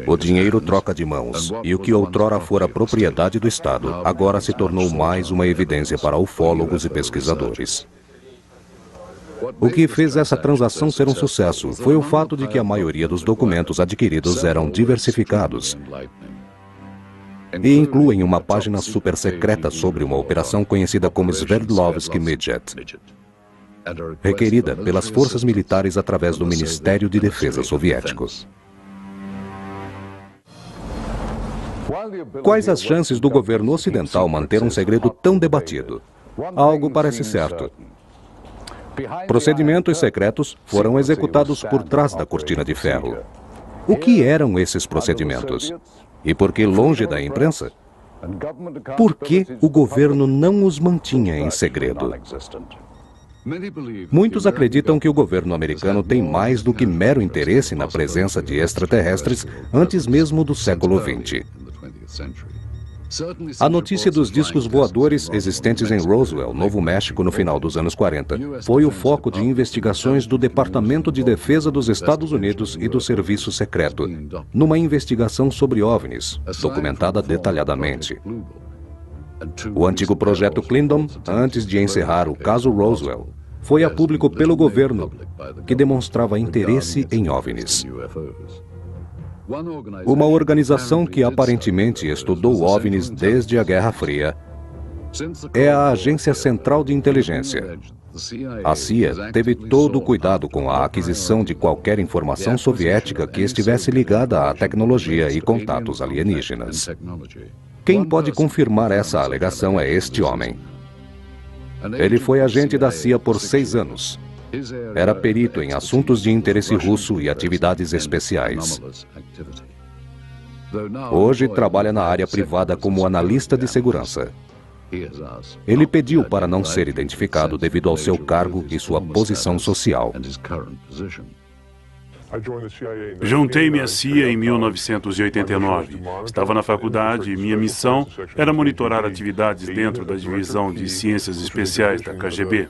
O dinheiro troca de mãos, e o que outrora fora propriedade do Estado, agora se tornou mais uma evidência para ufólogos e pesquisadores. O que fez essa transação ser um sucesso foi o fato de que a maioria dos documentos adquiridos eram diversificados e incluem uma página super secreta sobre uma operação conhecida como Sverdlovsk Midget, requerida pelas forças militares através do Ministério de Defesa soviético. Quais as chances do governo ocidental manter um segredo tão debatido? Algo parece certo. Procedimentos secretos foram executados por trás da cortina de ferro. O que eram esses procedimentos? E por que longe da imprensa? Por que o governo não os mantinha em segredo? Muitos acreditam que o governo americano tem mais do que mero interesse na presença de extraterrestres antes mesmo do século XX. A notícia dos discos voadores existentes em Roswell, Novo México, no final dos anos 40, foi o foco de investigações do Departamento de Defesa dos Estados Unidos e do Serviço Secreto, numa investigação sobre OVNIs, documentada detalhadamente. O antigo projeto Clindon, antes de encerrar o caso Roswell, foi a público pelo governo, que demonstrava interesse em OVNIs. Uma organização que aparentemente estudou OVNIs desde a Guerra Fria é a Agência Central de Inteligência. A CIA teve todo o cuidado com a aquisição de qualquer informação soviética que estivesse ligada à tecnologia e contatos alienígenas. Quem pode confirmar essa alegação é este homem. Ele foi agente da CIA por 6 anos. Era perito em assuntos de interesse russo e atividades especiais. Hoje trabalha na área privada como analista de segurança. Ele pediu para não ser identificado devido ao seu cargo e sua posição social. Juntei-me à CIA em 1989. Estava na faculdade e minha missão era monitorar atividades dentro da divisão de ciências especiais da KGB.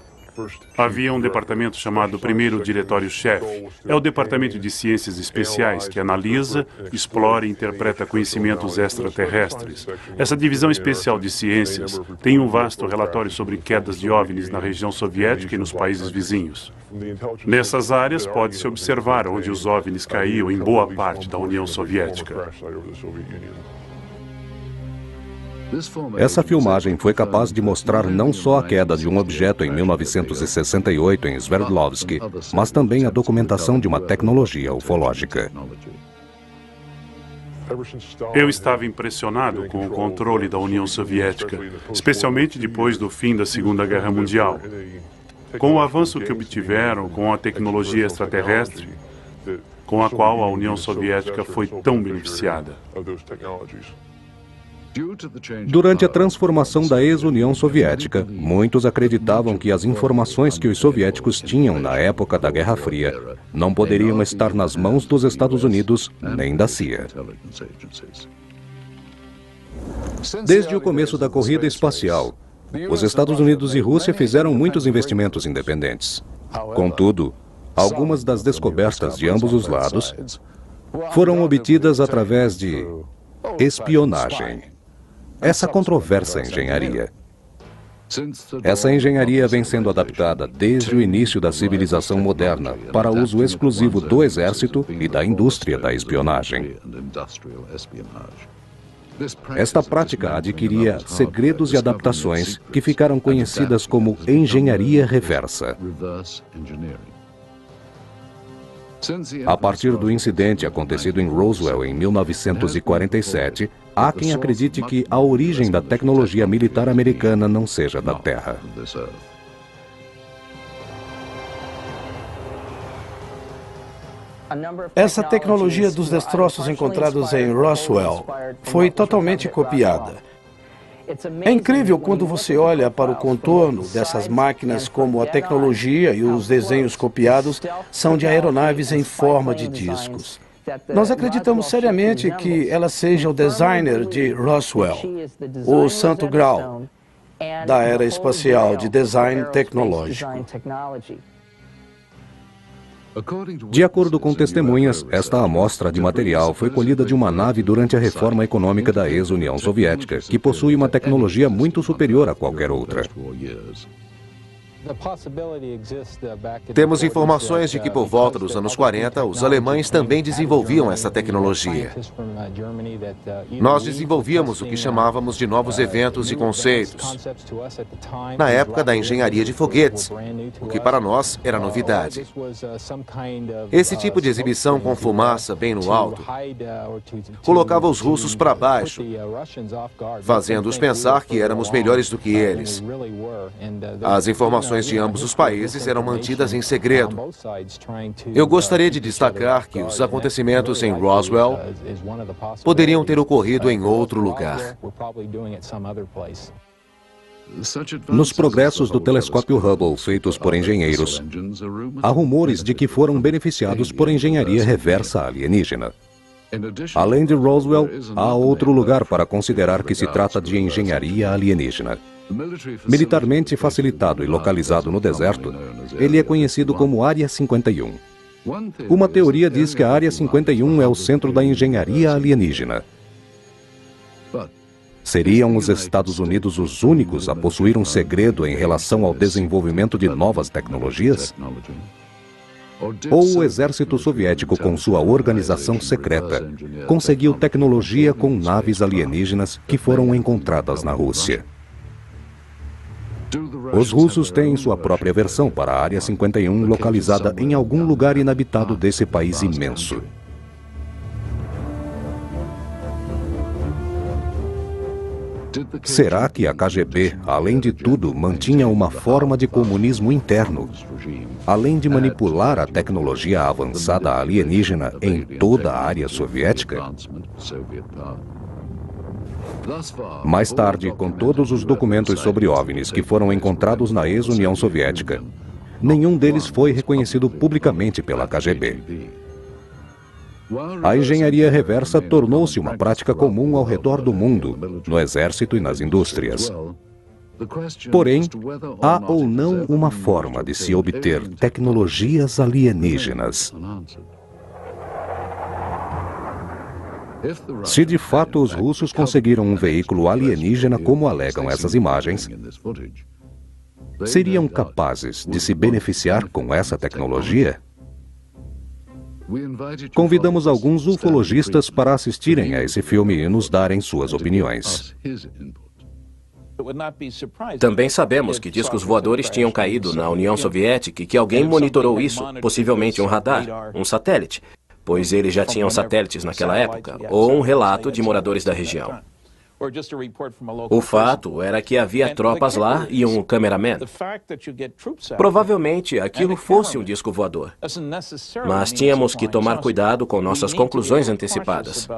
Havia um departamento chamado Primeiro Diretório-Chefe. É o departamento de ciências especiais que analisa, explora e interpreta conhecimentos extraterrestres. Essa divisão especial de ciências tem um vasto relatório sobre quedas de OVNIs na região soviética e nos países vizinhos. Nessas áreas pode-se observar onde os OVNIs caíam em boa parte da União Soviética. Essa filmagem foi capaz de mostrar não só a queda de um objeto em 1968 em Sverdlovsk, mas também a documentação de uma tecnologia ufológica. Eu estava impressionado com o controle da União Soviética, especialmente depois do fim da Segunda Guerra Mundial. Com o avanço que obtiveram com a tecnologia extraterrestre, com a qual a União Soviética foi tão beneficiada. Durante a transformação da ex-União Soviética, muitos acreditavam que as informações que os soviéticos tinham na época da Guerra Fria não poderiam estar nas mãos dos Estados Unidos nem da CIA. Desde o começo da corrida espacial, os Estados Unidos e Rússia fizeram muitos investimentos independentes. Contudo, algumas das descobertas de ambos os lados foram obtidas através de espionagem. Essa controversa engenharia. Essa engenharia vem sendo adaptada desde o início da civilização moderna para uso exclusivo do exército e da indústria da espionagem. Esta prática adquiria segredos e adaptações que ficaram conhecidas como engenharia reversa. A partir do incidente acontecido em Roswell em 1947, há quem acredite que a origem da tecnologia militar americana não seja da Terra. Essa tecnologia dos destroços encontrados em Roswell foi totalmente copiada. É incrível quando você olha para o contorno dessas máquinas, como a tecnologia e os desenhos copiados são de aeronaves em forma de discos. Nós acreditamos seriamente que ela seja o designer de Roswell, o santo grau da era espacial de design tecnológico. De acordo com testemunhas, esta amostra de material foi colhida de uma nave durante a reforma econômica da ex-União Soviética, que possui uma tecnologia muito superior a qualquer outra. Temos informações de que por volta dos anos 40, os alemães também desenvolviam essa tecnologia. Nós desenvolvíamos o que chamávamos de novos eventos e conceitos, na época da engenharia de foguetes, o que para nós era novidade. Esse tipo de exibição com fumaça bem no alto colocava os russos para baixo, fazendo-os pensar que éramos melhores do que eles. As informações de ambos os países eram mantidas em segredo. Eu gostaria de destacar que os acontecimentos em Roswell poderiam ter ocorrido em outro lugar. Nos progressos do telescópio Hubble feitos por engenheiros, há rumores de que foram beneficiados por engenharia reversa alienígena. Além de Roswell, há outro lugar para considerar que se trata de engenharia alienígena. Militarmente facilitado e localizado no deserto, ele é conhecido como Área 51. Uma teoria diz que a Área 51 é o centro da engenharia alienígena. Seriam os Estados Unidos os únicos a possuir um segredo em relação ao desenvolvimento de novas tecnologias? Ou o exército soviético, com sua organização secreta, conseguiu tecnologia com naves alienígenas que foram encontradas na Rússia? Os russos têm sua própria versão para a Área 51, localizada em algum lugar inabitado desse país imenso. Será que a KGB, além de tudo, mantinha uma forma de comunismo interno, além de manipular a tecnologia avançada alienígena em toda a área soviética? Mais tarde, com todos os documentos sobre OVNIs que foram encontrados na ex-União Soviética, nenhum deles foi reconhecido publicamente pela KGB. A engenharia reversa tornou-se uma prática comum ao redor do mundo, no exército e nas indústrias. Porém, há ou não uma forma de se obter tecnologias alienígenas? Se de fato os russos conseguiram um veículo alienígena como alegam essas imagens, seriam capazes de se beneficiar com essa tecnologia? Convidamos alguns ufologistas para assistirem a esse filme e nos darem suas opiniões. Também sabemos que discos voadores tinham caído na União Soviética e que alguém monitorou isso, possivelmente um radar, um satélite, pois eles já tinham satélites naquela época, ou um relato de moradores da região. O fato era que havia tropas lá e um cameraman. Provavelmente aquilo fosse um disco voador. Mas tínhamos que tomar cuidado com nossas conclusões antecipadas.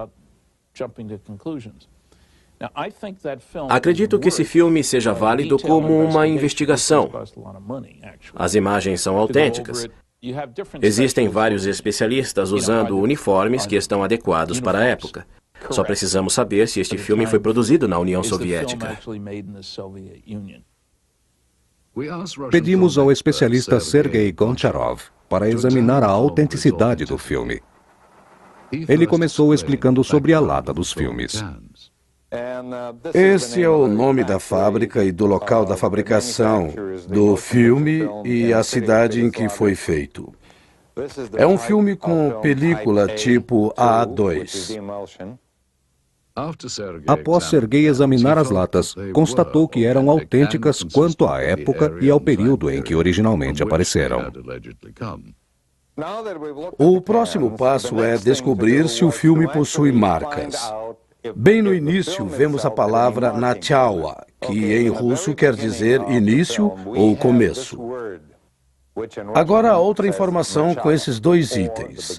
Acredito que esse filme seja válido como uma investigação. As imagens são autênticas. Existem vários especialistas usando uniformes que estão adequados para a época. Só precisamos saber se este filme foi produzido na União Soviética. Pedimos ao especialista Sergei Goncharov para examinar a autenticidade do filme. Ele começou explicando sobre a lata dos filmes. Esse é o nome da fábrica e do local da fabricação do filme e a cidade em que foi feito. É um filme com película tipo A2. Após Sergei examinar as latas, constatou que eram autênticas quanto à época e ao período em que originalmente apareceram. O próximo passo é descobrir se o filme possui marcas. Bem no início, vemos a palavra Nachala, que em russo quer dizer início ou começo. Agora, outra informação com esses dois itens.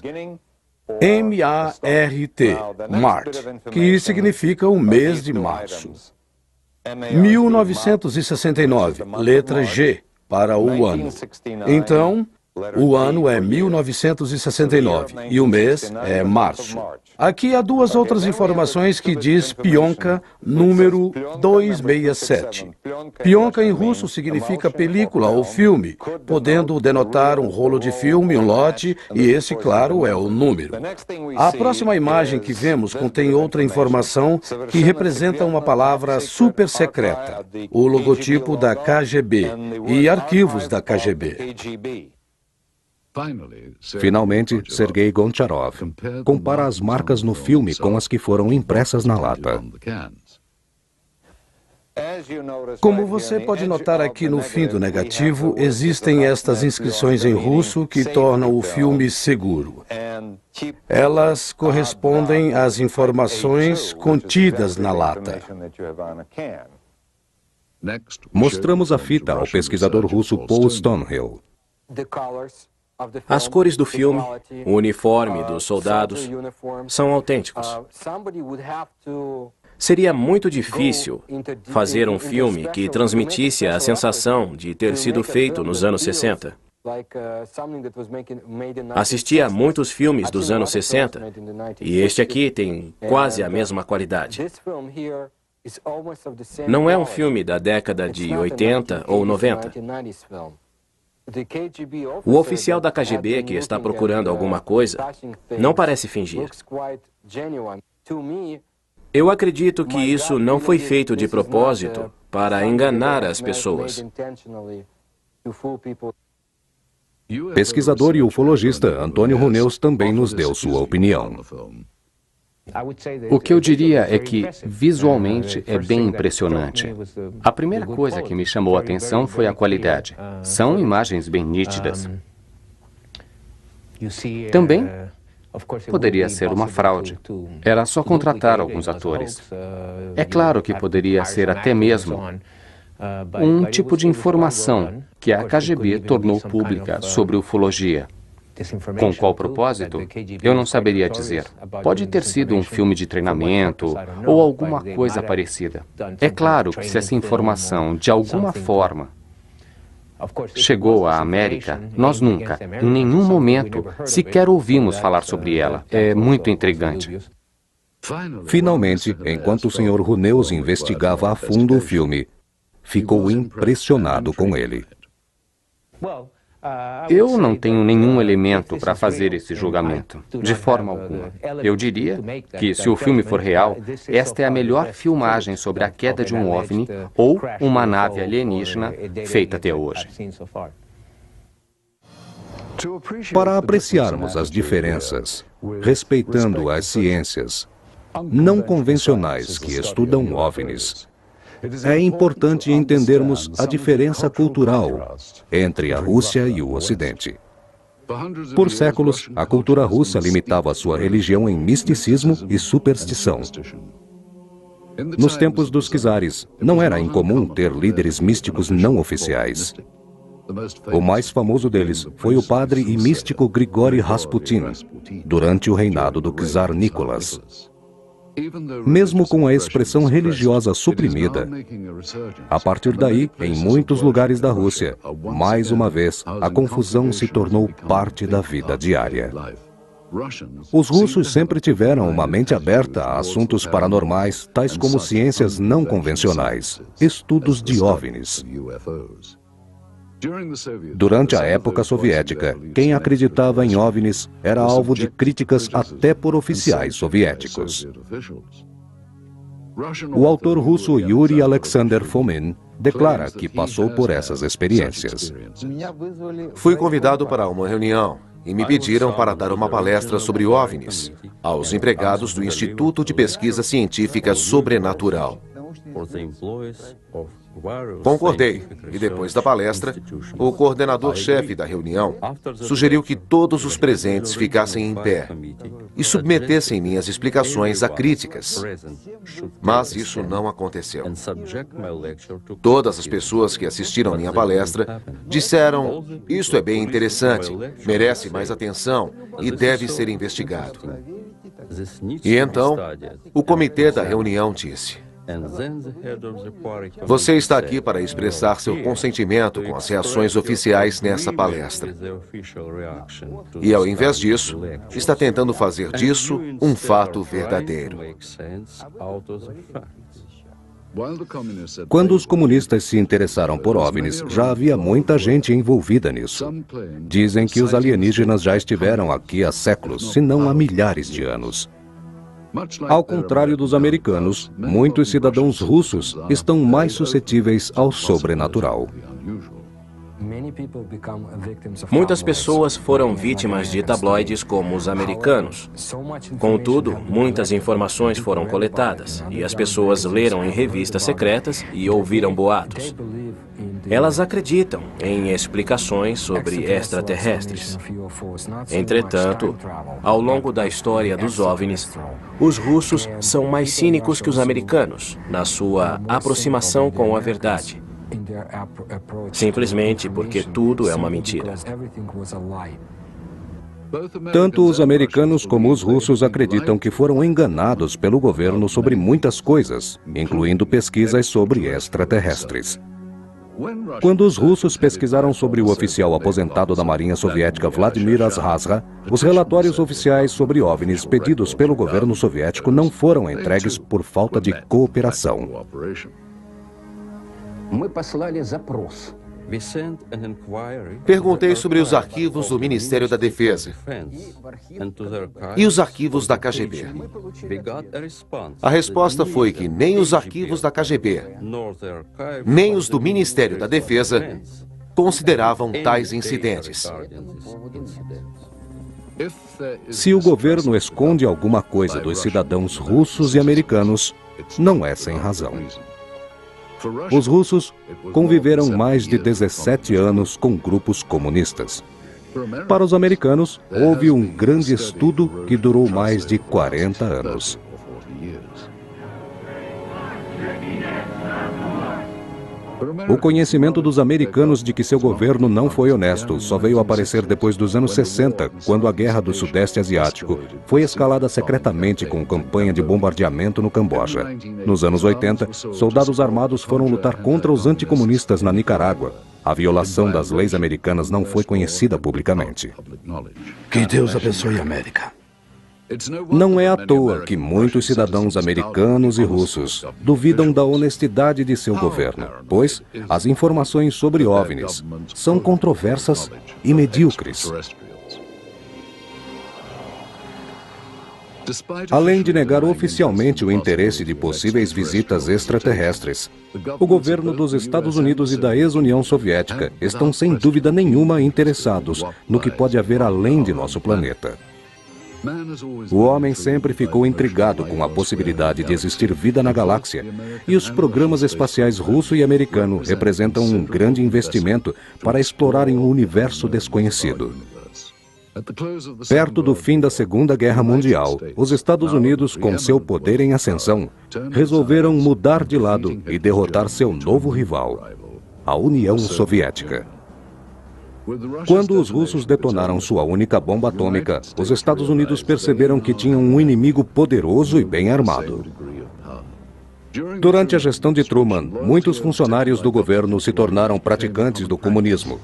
M-A-R-T, Mart, que significa o mês de março. 1969, letra G, para o ano. Então, o ano é 1969 e o mês é março. Aqui há duas outras informações que diz Pionka, número 267. Pionka em russo significa película ou filme, podendo denotar um rolo de filme, um lote, e esse, claro, é o número. A próxima imagem que vemos contém outra informação que representa uma palavra super secreta, o logotipo da KGB e arquivos da KGB. Finalmente, Sergei Goncharov compara as marcas no filme com as que foram impressas na lata. Como você pode notar aqui no fim do negativo, existem estas inscrições em russo que tornam o filme seguro. Elas correspondem às informações contidas na lata. Mostramos a fita ao pesquisador russo Paul Stonehill. As cores do filme, o uniforme dos soldados, são autênticos. Seria muito difícil fazer um filme que transmitisse a sensação de ter sido feito nos anos 60. Assisti a muitos filmes dos anos 60 e este aqui tem quase a mesma qualidade. Não é um filme da década de 80 ou 90. O oficial da KGB que está procurando alguma coisa não parece fingir. Eu acredito que isso não foi feito de propósito para enganar as pessoas. Pesquisador e ufologista Antônio Huneus também nos deu sua opinião. O que eu diria é que, visualmente, é bem impressionante. A primeira coisa que me chamou a atenção foi a qualidade. São imagens bem nítidas. Também poderia ser uma fraude. Era só contratar alguns atores. É claro que poderia ser até mesmo um tipo de informação que a KGB tornou pública sobre ufologia. Com qual propósito? Eu não saberia dizer. Pode ter sido um filme de treinamento ou alguma coisa parecida. É claro que se essa informação, de alguma forma, chegou à América, nós nunca, em nenhum momento, sequer ouvimos falar sobre ela. É muito intrigante. Finalmente, enquanto o Sr. Huneus investigava a fundo o filme, ficou impressionado com ele. Eu não tenho nenhum elemento para fazer esse julgamento, de forma alguma. Eu diria que, se o filme for real, esta é a melhor filmagem sobre a queda de um OVNI ou uma nave alienígena feita até hoje. Para apreciarmos as diferenças, respeitando as ciências não convencionais que estudam OVNIs, é importante entendermos a diferença cultural entre a Rússia e o Ocidente. Por séculos, a cultura russa limitava sua religião em misticismo e superstição. Nos tempos dos czares, não era incomum ter líderes místicos não oficiais. O mais famoso deles foi o padre e místico Grigori Rasputin, durante o reinado do czar Nicolas. Mesmo com a expressão religiosa suprimida, a partir daí, em muitos lugares da Rússia, mais uma vez, a confusão se tornou parte da vida diária. Os russos sempre tiveram uma mente aberta a assuntos paranormais, tais como ciências não convencionais, estudos de OVNIs. Durante a época soviética, quem acreditava em OVNIs era alvo de críticas até por oficiais soviéticos. O autor russo Yuri Alexander Fomin declara que passou por essas experiências. Fui convidado para uma reunião e me pediram para dar uma palestra sobre OVNIs aos empregados do Instituto de Pesquisa Científica Sobrenatural. Concordei, e depois da palestra, o coordenador-chefe da reunião sugeriu que todos os presentes ficassem em pé e submetessem minhas explicações a críticas. Mas isso não aconteceu. Todas as pessoas que assistiram minha palestra disseram: "Isto é bem interessante, merece mais atenção e deve ser investigado." E então, o comitê da reunião disse: "Você está aqui para expressar seu consentimento com as reações oficiais nessa palestra. E, ao invés disso, está tentando fazer disso um fato verdadeiro." Quando os comunistas se interessaram por OVNIs, já havia muita gente envolvida nisso. Dizem que os alienígenas já estiveram aqui há séculos, se não há milhares de anos. Ao contrário dos americanos, muitos cidadãos russos estão mais suscetíveis ao sobrenatural. Muitas pessoas foram vítimas de tabloides como os americanos. Contudo, muitas informações foram coletadas e as pessoas leram em revistas secretas e ouviram boatos. Elas acreditam em explicações sobre extraterrestres. Entretanto, ao longo da história dos OVNIs, os russos são mais cínicos que os americanos na sua aproximação com a verdade. Simplesmente porque tudo é uma mentira. Tanto os americanos como os russos acreditam que foram enganados pelo governo sobre muitas coisas, incluindo pesquisas sobre extraterrestres. Quando os russos pesquisaram sobre o oficial aposentado da Marinha Soviética Vladimir Azhazra, os relatórios oficiais sobre OVNIs pedidos pelo governo soviético não foram entregues por falta de cooperação. Perguntei sobre os arquivos do Ministério da Defesa e os arquivos da KGB. A resposta foi que nem os arquivos da KGB, nem os do Ministério da Defesa consideravam tais incidentes. Se o governo esconde alguma coisa dos cidadãos russos e americanos, não é sem razão. Os russos conviveram mais de 17 anos com grupos comunistas. Para os americanos, houve um grande estudo que durou mais de 40 anos. O conhecimento dos americanos de que seu governo não foi honesto só veio aparecer depois dos anos 60, quando a Guerra do Sudeste Asiático foi escalada secretamente com campanha de bombardeamento no Camboja. Nos anos 80, soldados armados foram lutar contra os anticomunistas na Nicarágua. A violação das leis americanas não foi conhecida publicamente. Que Deus abençoe a América. Não é à toa que muitos cidadãos americanos e russos duvidam da honestidade de seu governo, pois as informações sobre OVNIs são controversas e medíocres. Além de negar oficialmente o interesse de possíveis visitas extraterrestres, o governo dos Estados Unidos e da ex-União Soviética estão sem dúvida nenhuma interessados no que pode haver além de nosso planeta. O homem sempre ficou intrigado com a possibilidade de existir vida na galáxia, e os programas espaciais russo e americano representam um grande investimento para explorarem um universo desconhecido. Perto do fim da Segunda Guerra Mundial, os Estados Unidos, com seu poder em ascensão, resolveram mudar de lado e derrotar seu novo rival, a União Soviética. Quando os russos detonaram sua única bomba atômica, os Estados Unidos perceberam que tinham um inimigo poderoso e bem armado. Durante a gestão de Truman, muitos funcionários do governo se tornaram praticantes do comunismo,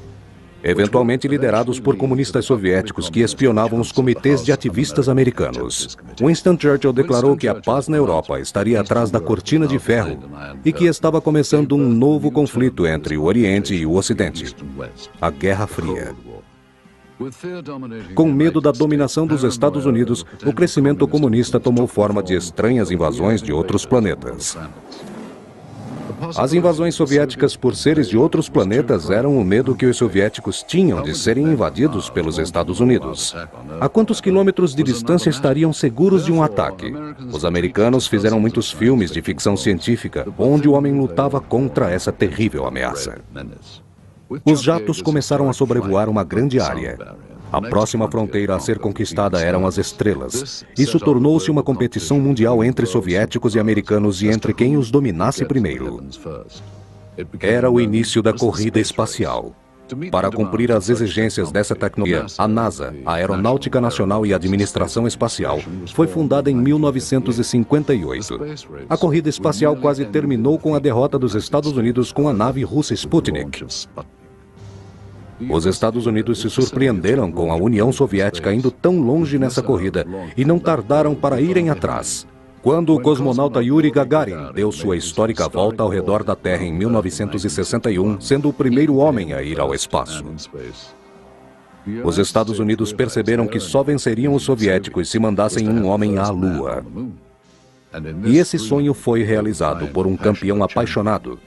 eventualmente liderados por comunistas soviéticos que espionavam os comitês de ativistas americanos. Winston Churchill declarou que a paz na Europa estaria atrás da cortina de ferro e que estava começando um novo conflito entre o Oriente e o Ocidente, a Guerra Fria. Com medo da dominação dos Estados Unidos, o crescimento comunista tomou forma de estranhas invasões de outros planetas. As invasões soviéticas por seres de outros planetas eram o medo que os soviéticos tinham de serem invadidos pelos Estados Unidos. A quantos quilômetros de distância estariam seguros de um ataque? Os americanos fizeram muitos filmes de ficção científica onde o homem lutava contra essa terrível ameaça. Os jatos começaram a sobrevoar uma grande área. A próxima fronteira a ser conquistada eram as estrelas. Isso tornou-se uma competição mundial entre soviéticos e americanos e entre quem os dominasse primeiro. Era o início da corrida espacial. Para cumprir as exigências dessa tecnologia, a NASA, a Aeronáutica Nacional e a Administração Espacial, foi fundada em 1958. A corrida espacial quase terminou com a derrota dos Estados Unidos com a nave russa Sputnik. Os Estados Unidos se surpreenderam com a União Soviética indo tão longe nessa corrida e não tardaram para irem atrás. Quando o cosmonauta Yuri Gagarin deu sua histórica volta ao redor da Terra em 1961, sendo o primeiro homem a ir ao espaço. Os Estados Unidos perceberam que só venceriam os soviéticos se mandassem um homem à Lua. E esse sonho foi realizado por um campeão apaixonado.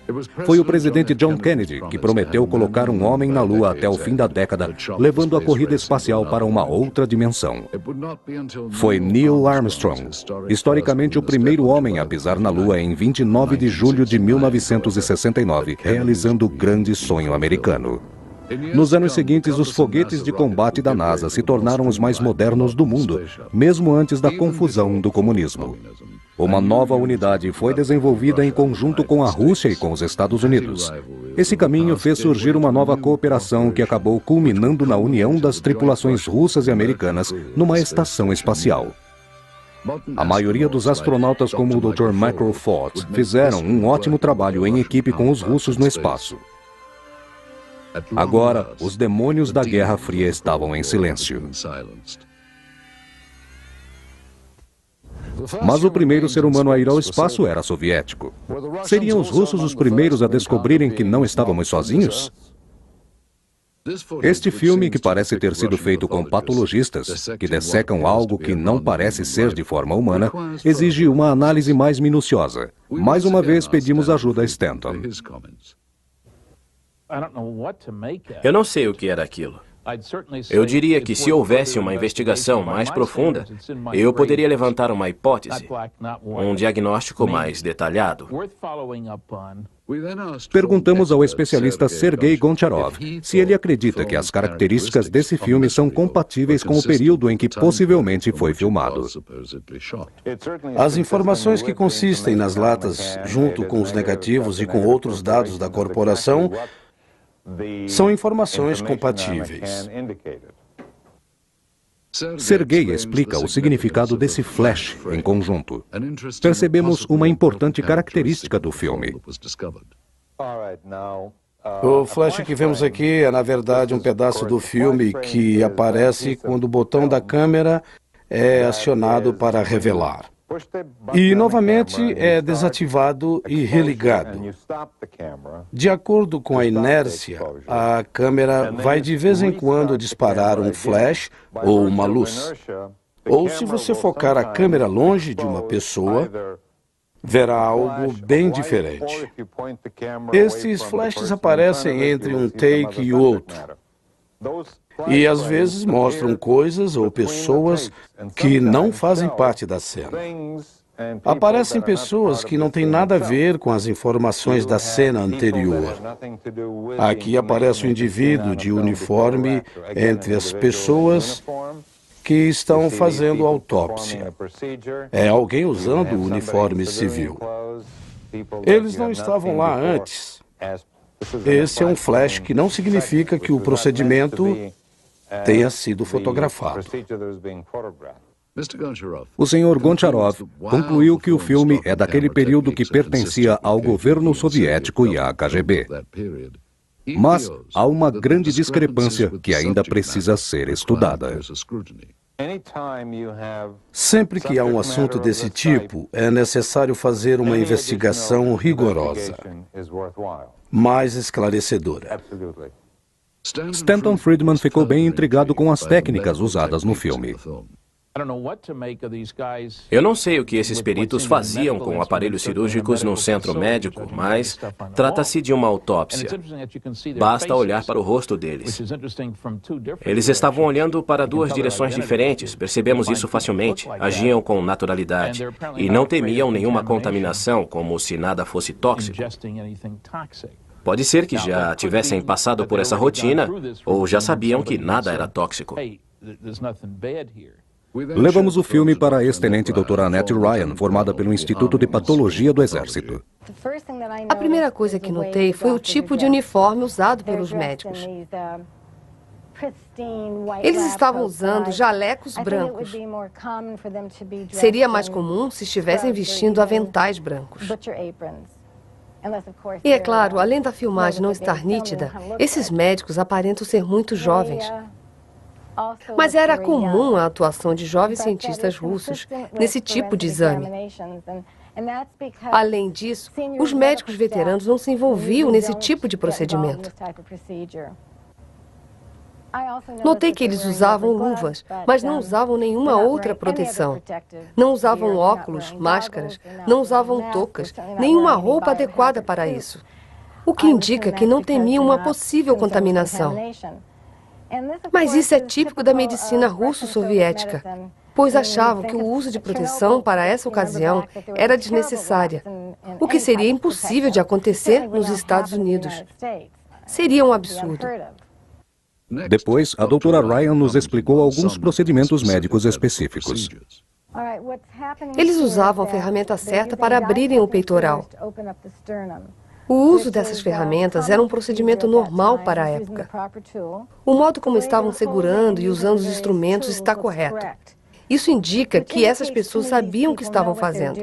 Foi o presidente John Kennedy que prometeu colocar um homem na Lua até o fim da década, levando a corrida espacial para uma outra dimensão. Foi Neil Armstrong, historicamente o primeiro homem a pisar na Lua em 29 de julho de 1969, realizando o grande sonho americano. Nos anos seguintes, os foguetes de combate da NASA se tornaram os mais modernos do mundo, mesmo antes da confusão do comunismo. Uma nova unidade foi desenvolvida em conjunto com a Rússia e com os Estados Unidos. Esse caminho fez surgir uma nova cooperação que acabou culminando na união das tripulações russas e americanas numa estação espacial. A maioria dos astronautas, como o Dr. Michael Fox, fizeram um ótimo trabalho em equipe com os russos no espaço. Agora, os demônios da Guerra Fria estavam em silêncio. Mas o primeiro ser humano a ir ao espaço era soviético. Seriam os russos os primeiros a descobrirem que não estávamos sozinhos? Este filme, que parece ter sido feito com patologistas, que dessecam algo que não parece ser de forma humana, exige uma análise mais minuciosa. Mais uma vez, pedimos ajuda a Stanton. Eu não sei o que era aquilo. Eu diria que se houvesse uma investigação mais profunda, eu poderia levantar uma hipótese, um diagnóstico mais detalhado. Perguntamos ao especialista Sergei Goncharov se ele acredita que as características desse filme são compatíveis com o período em que possivelmente foi filmado. As informações que consistem nas latas, junto com os negativos e com outros dados da corporação, são informações compatíveis. Sergei explica o significado desse flash em conjunto. Percebemos uma importante característica do filme. O flash que vemos aqui é, na verdade, um pedaço do filme que aparece quando o botão da câmera é acionado para revelar. E, novamente, é desativado e religado. De acordo com a inércia, a câmera vai de vez em quando disparar um flash ou uma luz. Ou, se você focar a câmera longe de uma pessoa, verá algo bem diferente. Estes flashes aparecem entre um take e outro. E às vezes mostram coisas ou pessoas que não fazem parte da cena. Aparecem pessoas que não têm nada a ver com as informações da cena anterior. Aqui aparece o indivíduo de uniforme entre as pessoas que estão fazendo autópsia. É alguém usando o uniforme civil. Eles não estavam lá antes. Esse é um flash que não significa que o procedimento tenha sido fotografado. O Sr. Goncharov concluiu que o filme é daquele período que pertencia ao governo soviético e à KGB. Mas há uma grande discrepância que ainda precisa ser estudada. Sempre que há um assunto desse tipo, é necessário fazer uma investigação rigorosa, mais esclarecedora. Stanton Friedman ficou bem intrigado com as técnicas usadas no filme. Eu não sei o que esses peritos faziam com aparelhos cirúrgicos num centro médico, mas trata-se de uma autópsia. Basta olhar para o rosto deles. Eles estavam olhando para duas direções diferentes, percebemos isso facilmente. Agiam com naturalidade e não temiam nenhuma contaminação, como se nada fosse tóxico. Pode ser que já tivessem passado por essa rotina ou já sabiam que nada era tóxico. Levamos o filme para a ex-tenente doutora Annette Ryan, formada pelo Instituto de Patologia do Exército. A primeira coisa que notei foi o tipo de uniforme usado pelos médicos. Eles estavam usando jalecos brancos. Seria mais comum se estivessem vestindo aventais brancos. E é claro, além da filmagem não estar nítida, esses médicos aparentam ser muito jovens. Mas era comum a atuação de jovens cientistas russos nesse tipo de exame. Além disso, os médicos veteranos não se envolviam nesse tipo de procedimento. Notei que eles usavam luvas, mas não usavam nenhuma outra proteção. Não usavam óculos, máscaras, não usavam toucas, nenhuma roupa adequada para isso. O que indica que não temiam uma possível contaminação. Mas isso é típico da medicina russo-soviética, pois achavam que o uso de proteção para essa ocasião era desnecessária, o que seria impossível de acontecer nos Estados Unidos. Seria um absurdo. Depois, a doutora Ryan nos explicou alguns procedimentos médicos específicos. Eles usavam a ferramenta certa para abrirem o peitoral. O uso dessas ferramentas era um procedimento normal para a época. O modo como estavam segurando e usando os instrumentos está correto. Isso indica que essas pessoas sabiam o que estavam fazendo.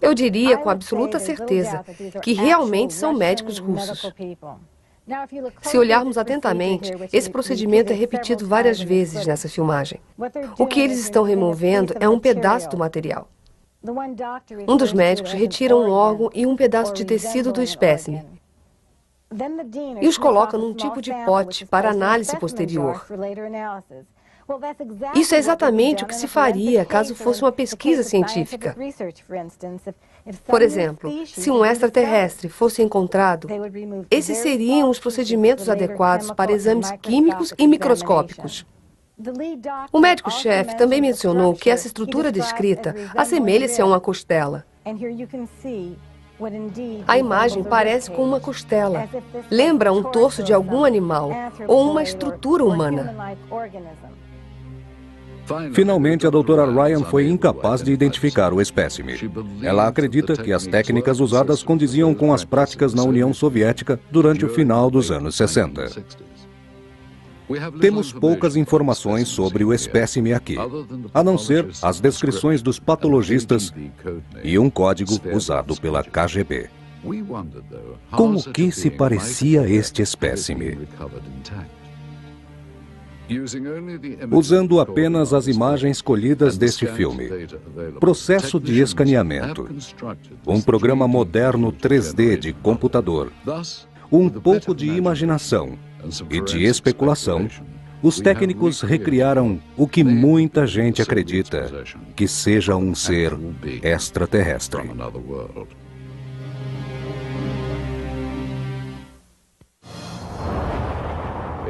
Eu diria com absoluta certeza que realmente são médicos russos. Se olharmos atentamente, esse procedimento é repetido várias vezes nessa filmagem. O que eles estão removendo é um pedaço do material. Um dos médicos retira um órgão e um pedaço de tecido do espécime e os coloca num tipo de pote para análise posterior. Isso é exatamente o que se faria caso fosse uma pesquisa científica. Por exemplo, se um extraterrestre fosse encontrado, esses seriam os procedimentos adequados para exames químicos e microscópicos. O médico-chefe também mencionou que essa estrutura descrita assemelha-se a uma costela. A imagem parece com uma costela. Lembra um torso de algum animal ou uma estrutura humana. Finalmente, a doutora Ryan foi incapaz de identificar o espécime. Ela acredita que as técnicas usadas condiziam com as práticas na União Soviética durante o final dos anos 60. Temos poucas informações sobre o espécime aqui, a não ser as descrições dos patologistas e um código usado pela KGB. Com o que se parecia este espécime? Usando apenas as imagens colhidas deste filme, processo de escaneamento, um programa moderno 3D de computador, um pouco de imaginação e de especulação, os técnicos recriaram o que muita gente acredita que seja um ser extraterrestre.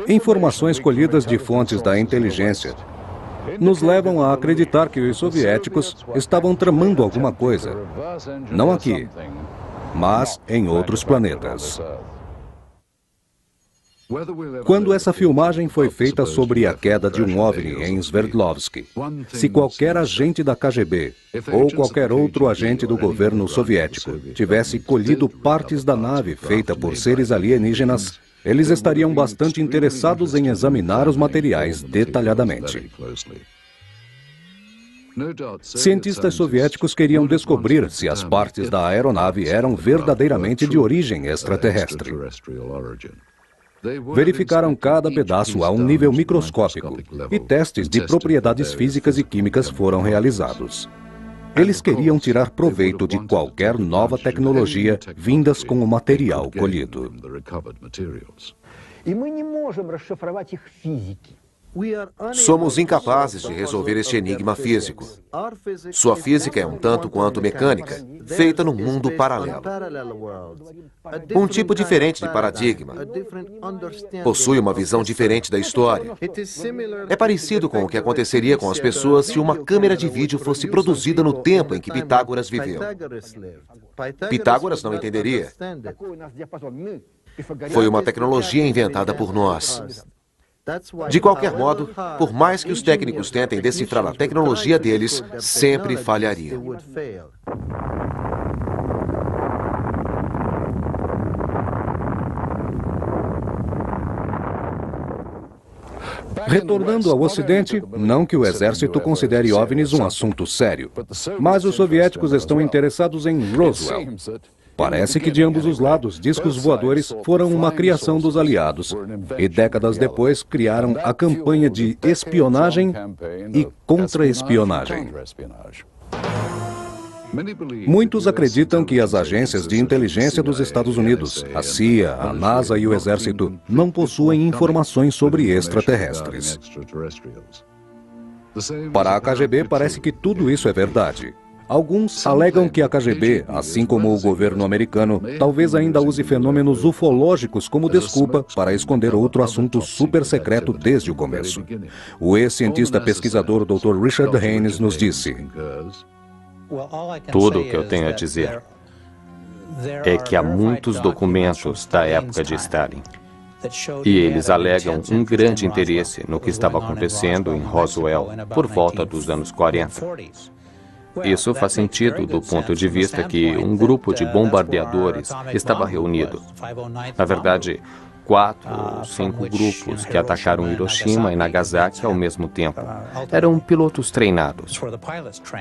Informações colhidas de fontes da inteligência nos levam a acreditar que os soviéticos estavam tramando alguma coisa, não aqui, mas em outros planetas. Quando essa filmagem foi feita sobre a queda de um OVNI em Sverdlovsk, se qualquer agente da KGB ou qualquer outro agente do governo soviético tivesse colhido partes da nave feita por seres alienígenas, eles estariam bastante interessados em examinar os materiais detalhadamente. Cientistas soviéticos queriam descobrir se as partes da aeronave eram verdadeiramente de origem extraterrestre. Verificaram cada pedaço a um nível microscópico e testes de propriedades físicas e químicas foram realizados. Eles queriam tirar proveito de qualquer nova tecnologia vindas com o material colhido. Somos incapazes de resolver este enigma físico. Sua física é um tanto quanto mecânica, feita num mundo paralelo. Um tipo diferente de paradigma. Possui uma visão diferente da história. É parecido com o que aconteceria com as pessoas se uma câmera de vídeo fosse produzida no tempo em que Pitágoras viveu. Pitágoras não entenderia. Foi uma tecnologia inventada por nós. De qualquer modo, por mais que os técnicos tentem decifrar a tecnologia deles, sempre falhariam. Retornando ao Ocidente, não que o exército considere OVNIs um assunto sério, mas os soviéticos estão interessados em Roswell. Parece que de ambos os lados, discos voadores foram uma criação dos aliados e décadas depois criaram a campanha de espionagem e contra-espionagem. Muitos acreditam que as agências de inteligência dos Estados Unidos, a CIA, a NASA e o Exército não possuem informações sobre extraterrestres. Para a KGB, parece que tudo isso é verdade. Alguns alegam que a KGB, assim como o governo americano, talvez ainda use fenômenos ufológicos como desculpa para esconder outro assunto super secreto desde o começo. O ex-cientista pesquisador Dr. Richard Haynes nos disse: Tudo o que eu tenho a dizer é que há muitos documentos da época de Stalin. E eles alegam um grande interesse no que estava acontecendo em Roswell por volta dos anos 40. Isso faz sentido do ponto de vista que um grupo de bombardeadores estava reunido. Na verdade, 4 ou 5 grupos que atacaram Hiroshima e Nagasaki ao mesmo tempo. Eram pilotos treinados.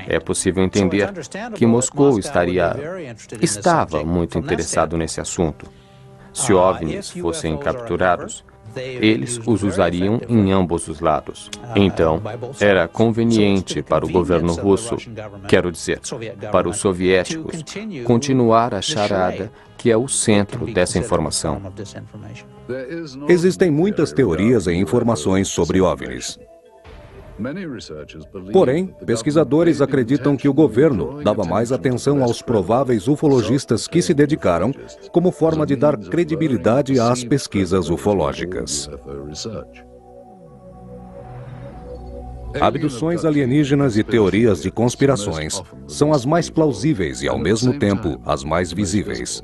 É possível entender que Moscou estava muito interessado nesse assunto. Se OVNIs fossem capturados, eles os usariam em ambos os lados. Então, era conveniente para o governo russo, quero dizer, para os soviéticos, continuar a charada que é o centro dessa informação. Existem muitas teorias e informações sobre OVNIs. Porém, pesquisadores acreditam que o governo dava mais atenção aos prováveis ufologistas que se dedicaram como forma de dar credibilidade às pesquisas ufológicas. Abduções alienígenas e teorias de conspirações são as mais plausíveis e, ao mesmo tempo, as mais visíveis.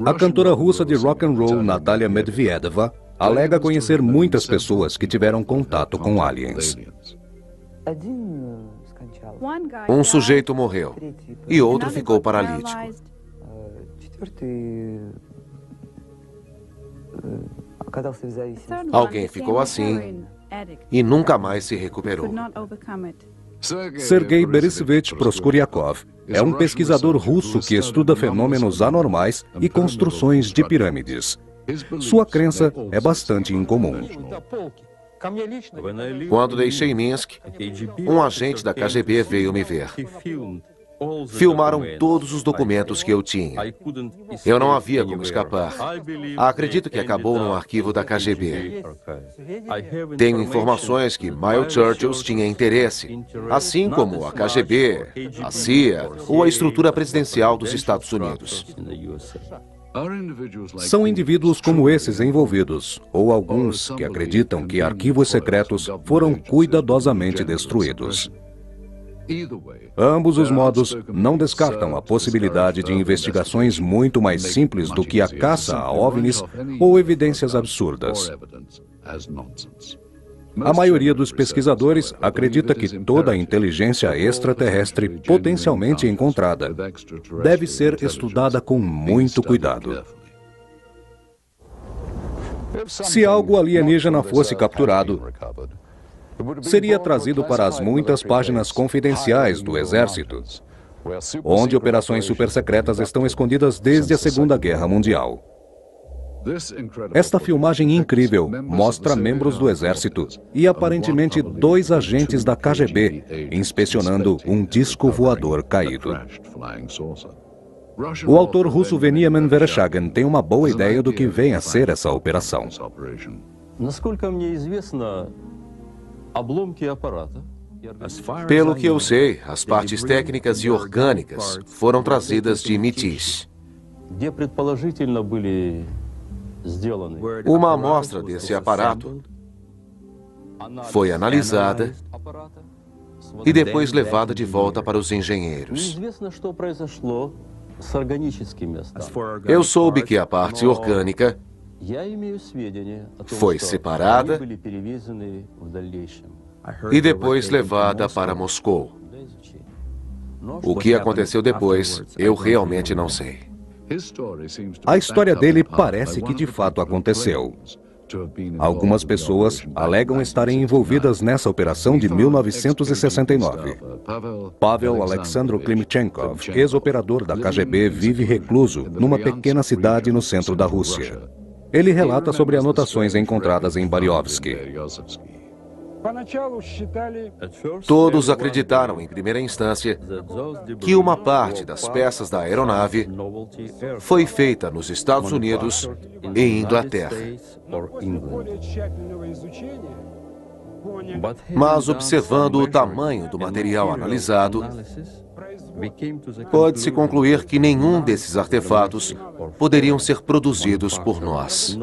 A cantora russa de rock and roll Natalia Medvedeva alega conhecer muitas pessoas que tiveram contato com aliens. Um sujeito morreu e outro ficou paralítico. Alguém ficou assim e nunca mais se recuperou. Sergei Borisovich Proskuryakov é um pesquisador russo que estuda fenômenos anormais e construções de pirâmides. Sua crença é bastante incomum. Quando deixei Minsk, um agente da KGB veio me ver. Filmaram todos os documentos que eu tinha. Eu não havia como escapar. Acredito que acabou no arquivo da KGB. Tenho informações que Miles Churchill tinha interesse, assim como a KGB, a CIA ou a estrutura presidencial dos Estados Unidos. São indivíduos como esses envolvidos, ou alguns que acreditam que arquivos secretos foram cuidadosamente destruídos. Ambos os modos não descartam a possibilidade de investigações muito mais simples do que a caça a OVNIs ou evidências absurdas. A maioria dos pesquisadores acredita que toda a inteligência extraterrestre potencialmente encontrada deve ser estudada com muito cuidado. Se algo alienígena fosse capturado, seria trazido para as muitas páginas confidenciais do Exército, onde operações supersecretas estão escondidas desde a Segunda Guerra Mundial. Esta filmagem incrível mostra membros do Exército e aparentemente 2 agentes da KGB inspecionando um disco voador caído. O autor russo Veniamin Vereshchagin tem uma boa ideia do que vem a ser essa operação. Насколько мне известно, обломки аппарата. Pelo que eu sei, as partes técnicas e orgânicas foram trazidas de Métis. Где предположительно были сделаны. Uma amostra desse aparato foi analisada e depois levada de volta para os engenheiros. Неизвестно, что произошло с органическими останками. Eu soube que a parte orgânica Я имею сведения о том, foi что separada они были перевезены в дальнейшем. e depois levada para Moscou. O que aconteceu depois, eu realmente não sei. A história dele parece que de fato aconteceu. Algumas pessoas alegam estarem envolvidas nessa operação de 1969. Pavel Alexandro Klimchenkov, ex-operador da KGB, vive recluso numa pequena cidade no centro da Rússia. Ele relata sobre anotações encontradas em Bariovsky. Todos acreditaram, em primeira instância, que uma parte das peças da aeronave foi feita nos Estados Unidos e Inglaterra. Mas, observando o tamanho do material analisado, pode-se concluir que nenhum desses artefatos poderiam ser produzidos por nós.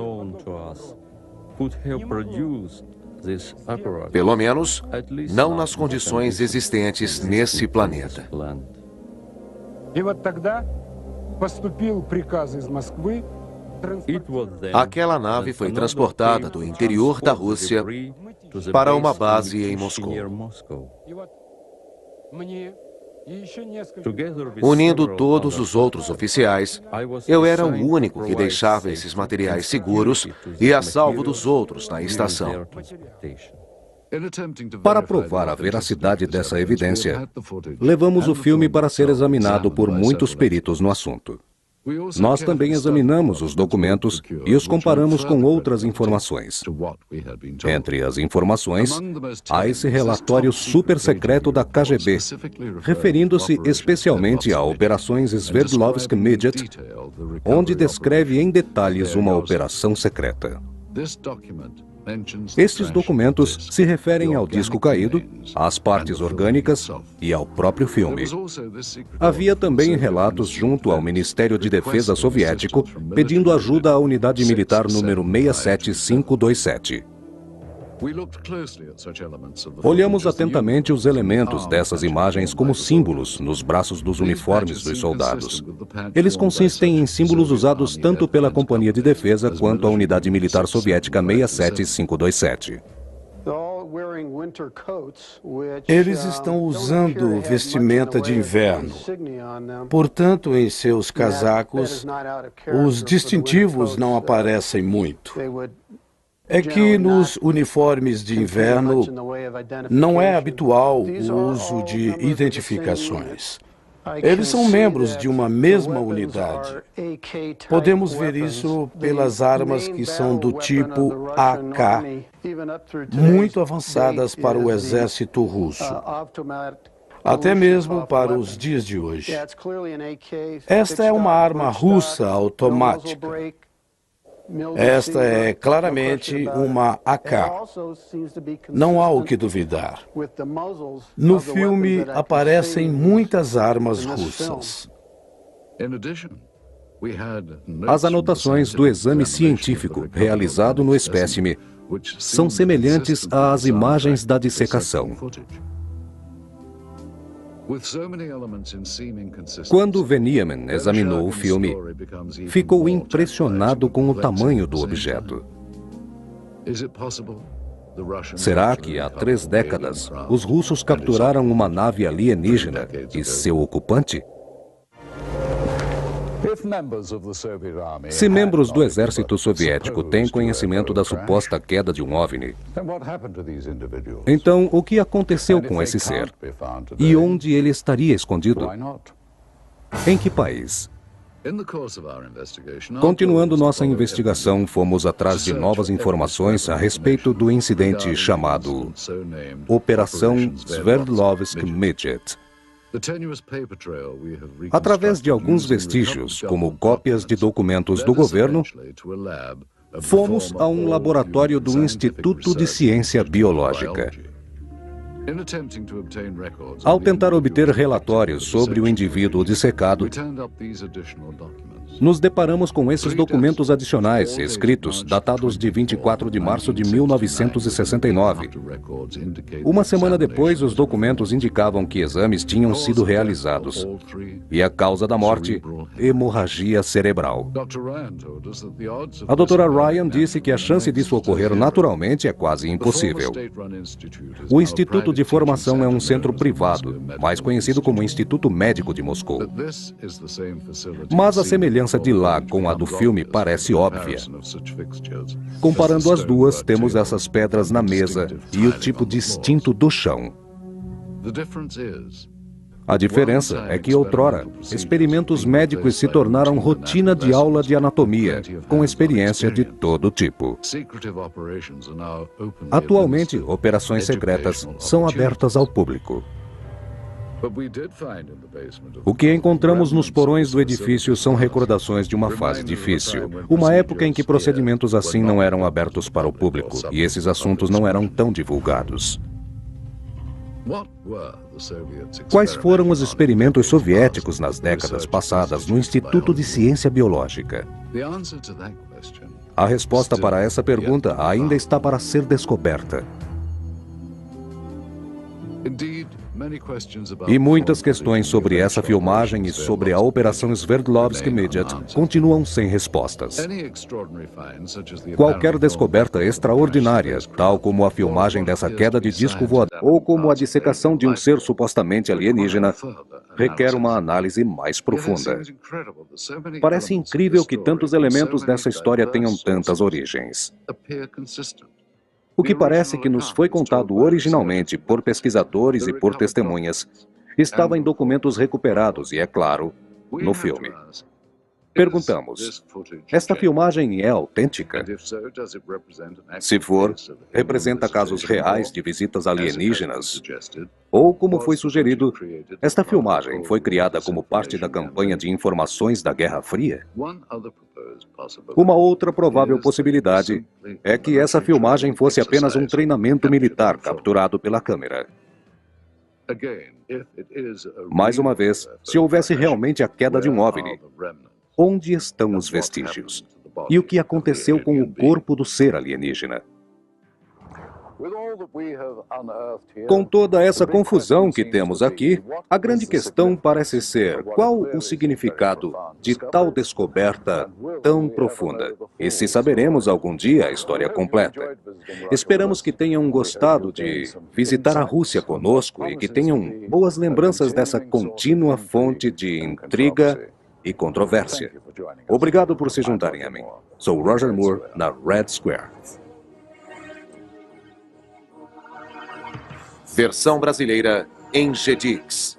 Pelo menos, não nas condições existentes nesse planeta. Aquela nave foi transportada do interior da Rússia para uma base em Moscou. Unindo todos os outros oficiais, eu era o único que deixava esses materiais seguros e a salvo dos outros na estação. Para provar a veracidade dessa evidência, levamos o filme para ser examinado por muitos peritos no assunto. Nós também examinamos os documentos e os comparamos com outras informações. Entre as informações, há esse relatório super secreto da KGB, referindo-se especialmente a operações Sverdlovsk-Midget, onde descreve em detalhes uma operação secreta. Estes documentos se referem ao disco caído, às partes orgânicas e ao próprio filme. Havia também relatos junto ao Ministério de Defesa soviético pedindo ajuda à unidade militar número 67527. Olhamos atentamente os elementos dessas imagens como símbolos nos braços dos uniformes dos soldados. Eles consistem em símbolos usados tanto pela Companhia de Defesa quanto a Unidade Militar Soviética 67527. Eles estão usando vestimenta de inverno. Portanto, em seus casacos, os distintivos não aparecem muito. É que nos uniformes de inverno não é habitual o uso de identificações. Eles são membros de uma mesma unidade. Podemos ver isso pelas armas que são do tipo AK, muito avançadas para o exército russo, até mesmo para os dias de hoje. Esta é uma arma russa automática. Esta é claramente uma AK. Não há o que duvidar. No filme aparecem muitas armas russas. As anotações do exame científico realizado no espécime são semelhantes às imagens da dissecação. Quando Venieman examinou o filme, ficou impressionado com o tamanho do objeto. Será que há 3 décadas os russos capturaram uma nave alienígena e seu ocupante? Se membros do exército soviético têm conhecimento da suposta queda de um OVNI, então o que aconteceu com esse ser? E onde ele estaria escondido? Em que país? Continuando nossa investigação, fomos atrás de novas informações a respeito do incidente chamado Operação Sverdlovsk-Midget. Através de alguns vestígios, como cópias de documentos do governo, Fomos a um laboratório do Instituto de Ciência Biológica. Ao tentar obter relatórios sobre o indivíduo dissecado, nos deparamos com esses documentos adicionais, escritos, datados de 24 de março de 1969. Uma semana depois, os documentos indicavam que exames tinham sido realizados. E a causa da morte, hemorragia cerebral. A doutora Ryan disse que a chance disso ocorrer naturalmente é quase impossível. O Instituto de Formação é um centro privado, mais conhecido como Instituto Médico de Moscou. Mas a semelhança de lá com a do filme parece óbvia. Comparando as duas, temos essas pedras na mesa e o tipo distinto do chão. A diferença é que, outrora, experimentos médicos se tornaram rotina de aula de anatomia, com experiência de todo tipo. Atualmente, operações secretas são abertas ao público. O que encontramos nos porões do edifício são recordações de uma fase difícil, uma época em que procedimentos assim não eram abertos para o público e esses assuntos não eram tão divulgados. Quais foram os experimentos soviéticos nas décadas passadas no Instituto de Ciência Biológica? A resposta para essa pergunta ainda está para ser descoberta. E muitas questões sobre essa filmagem e sobre a Operação Sverdlovsky Midget continuam sem respostas. Qualquer descoberta extraordinária, tal como a filmagem dessa queda de disco voador, ou como a dissecação de um ser supostamente alienígena, requer uma análise mais profunda. Parece incrível que tantos elementos dessa história tenham tantas origens. O que parece que nos foi contado originalmente por pesquisadores e por testemunhas estava em documentos recuperados e, é claro, no filme. Perguntamos, esta filmagem é autêntica? Se for, representa casos reais de visitas alienígenas? Ou, como foi sugerido, esta filmagem foi criada como parte da campanha de informações da Guerra Fria? Uma outra provável possibilidade é que essa filmagem fosse apenas um treinamento militar capturado pela câmera. Mais uma vez, se houvesse realmente a queda de um OVNI, onde estão os vestígios? E o que aconteceu com o corpo do ser alienígena? Com toda essa confusão que temos aqui, a grande questão parece ser qual o significado de tal descoberta tão profunda. E se saberemos algum dia a história completa. Esperamos que tenham gostado de visitar a Rússia conosco e que tenham boas lembranças dessa contínua fonte de intriga e controvérsia. Obrigado por se juntarem a mim. Sou Roger Moore, na Red Square. Versão brasileira em Gedix.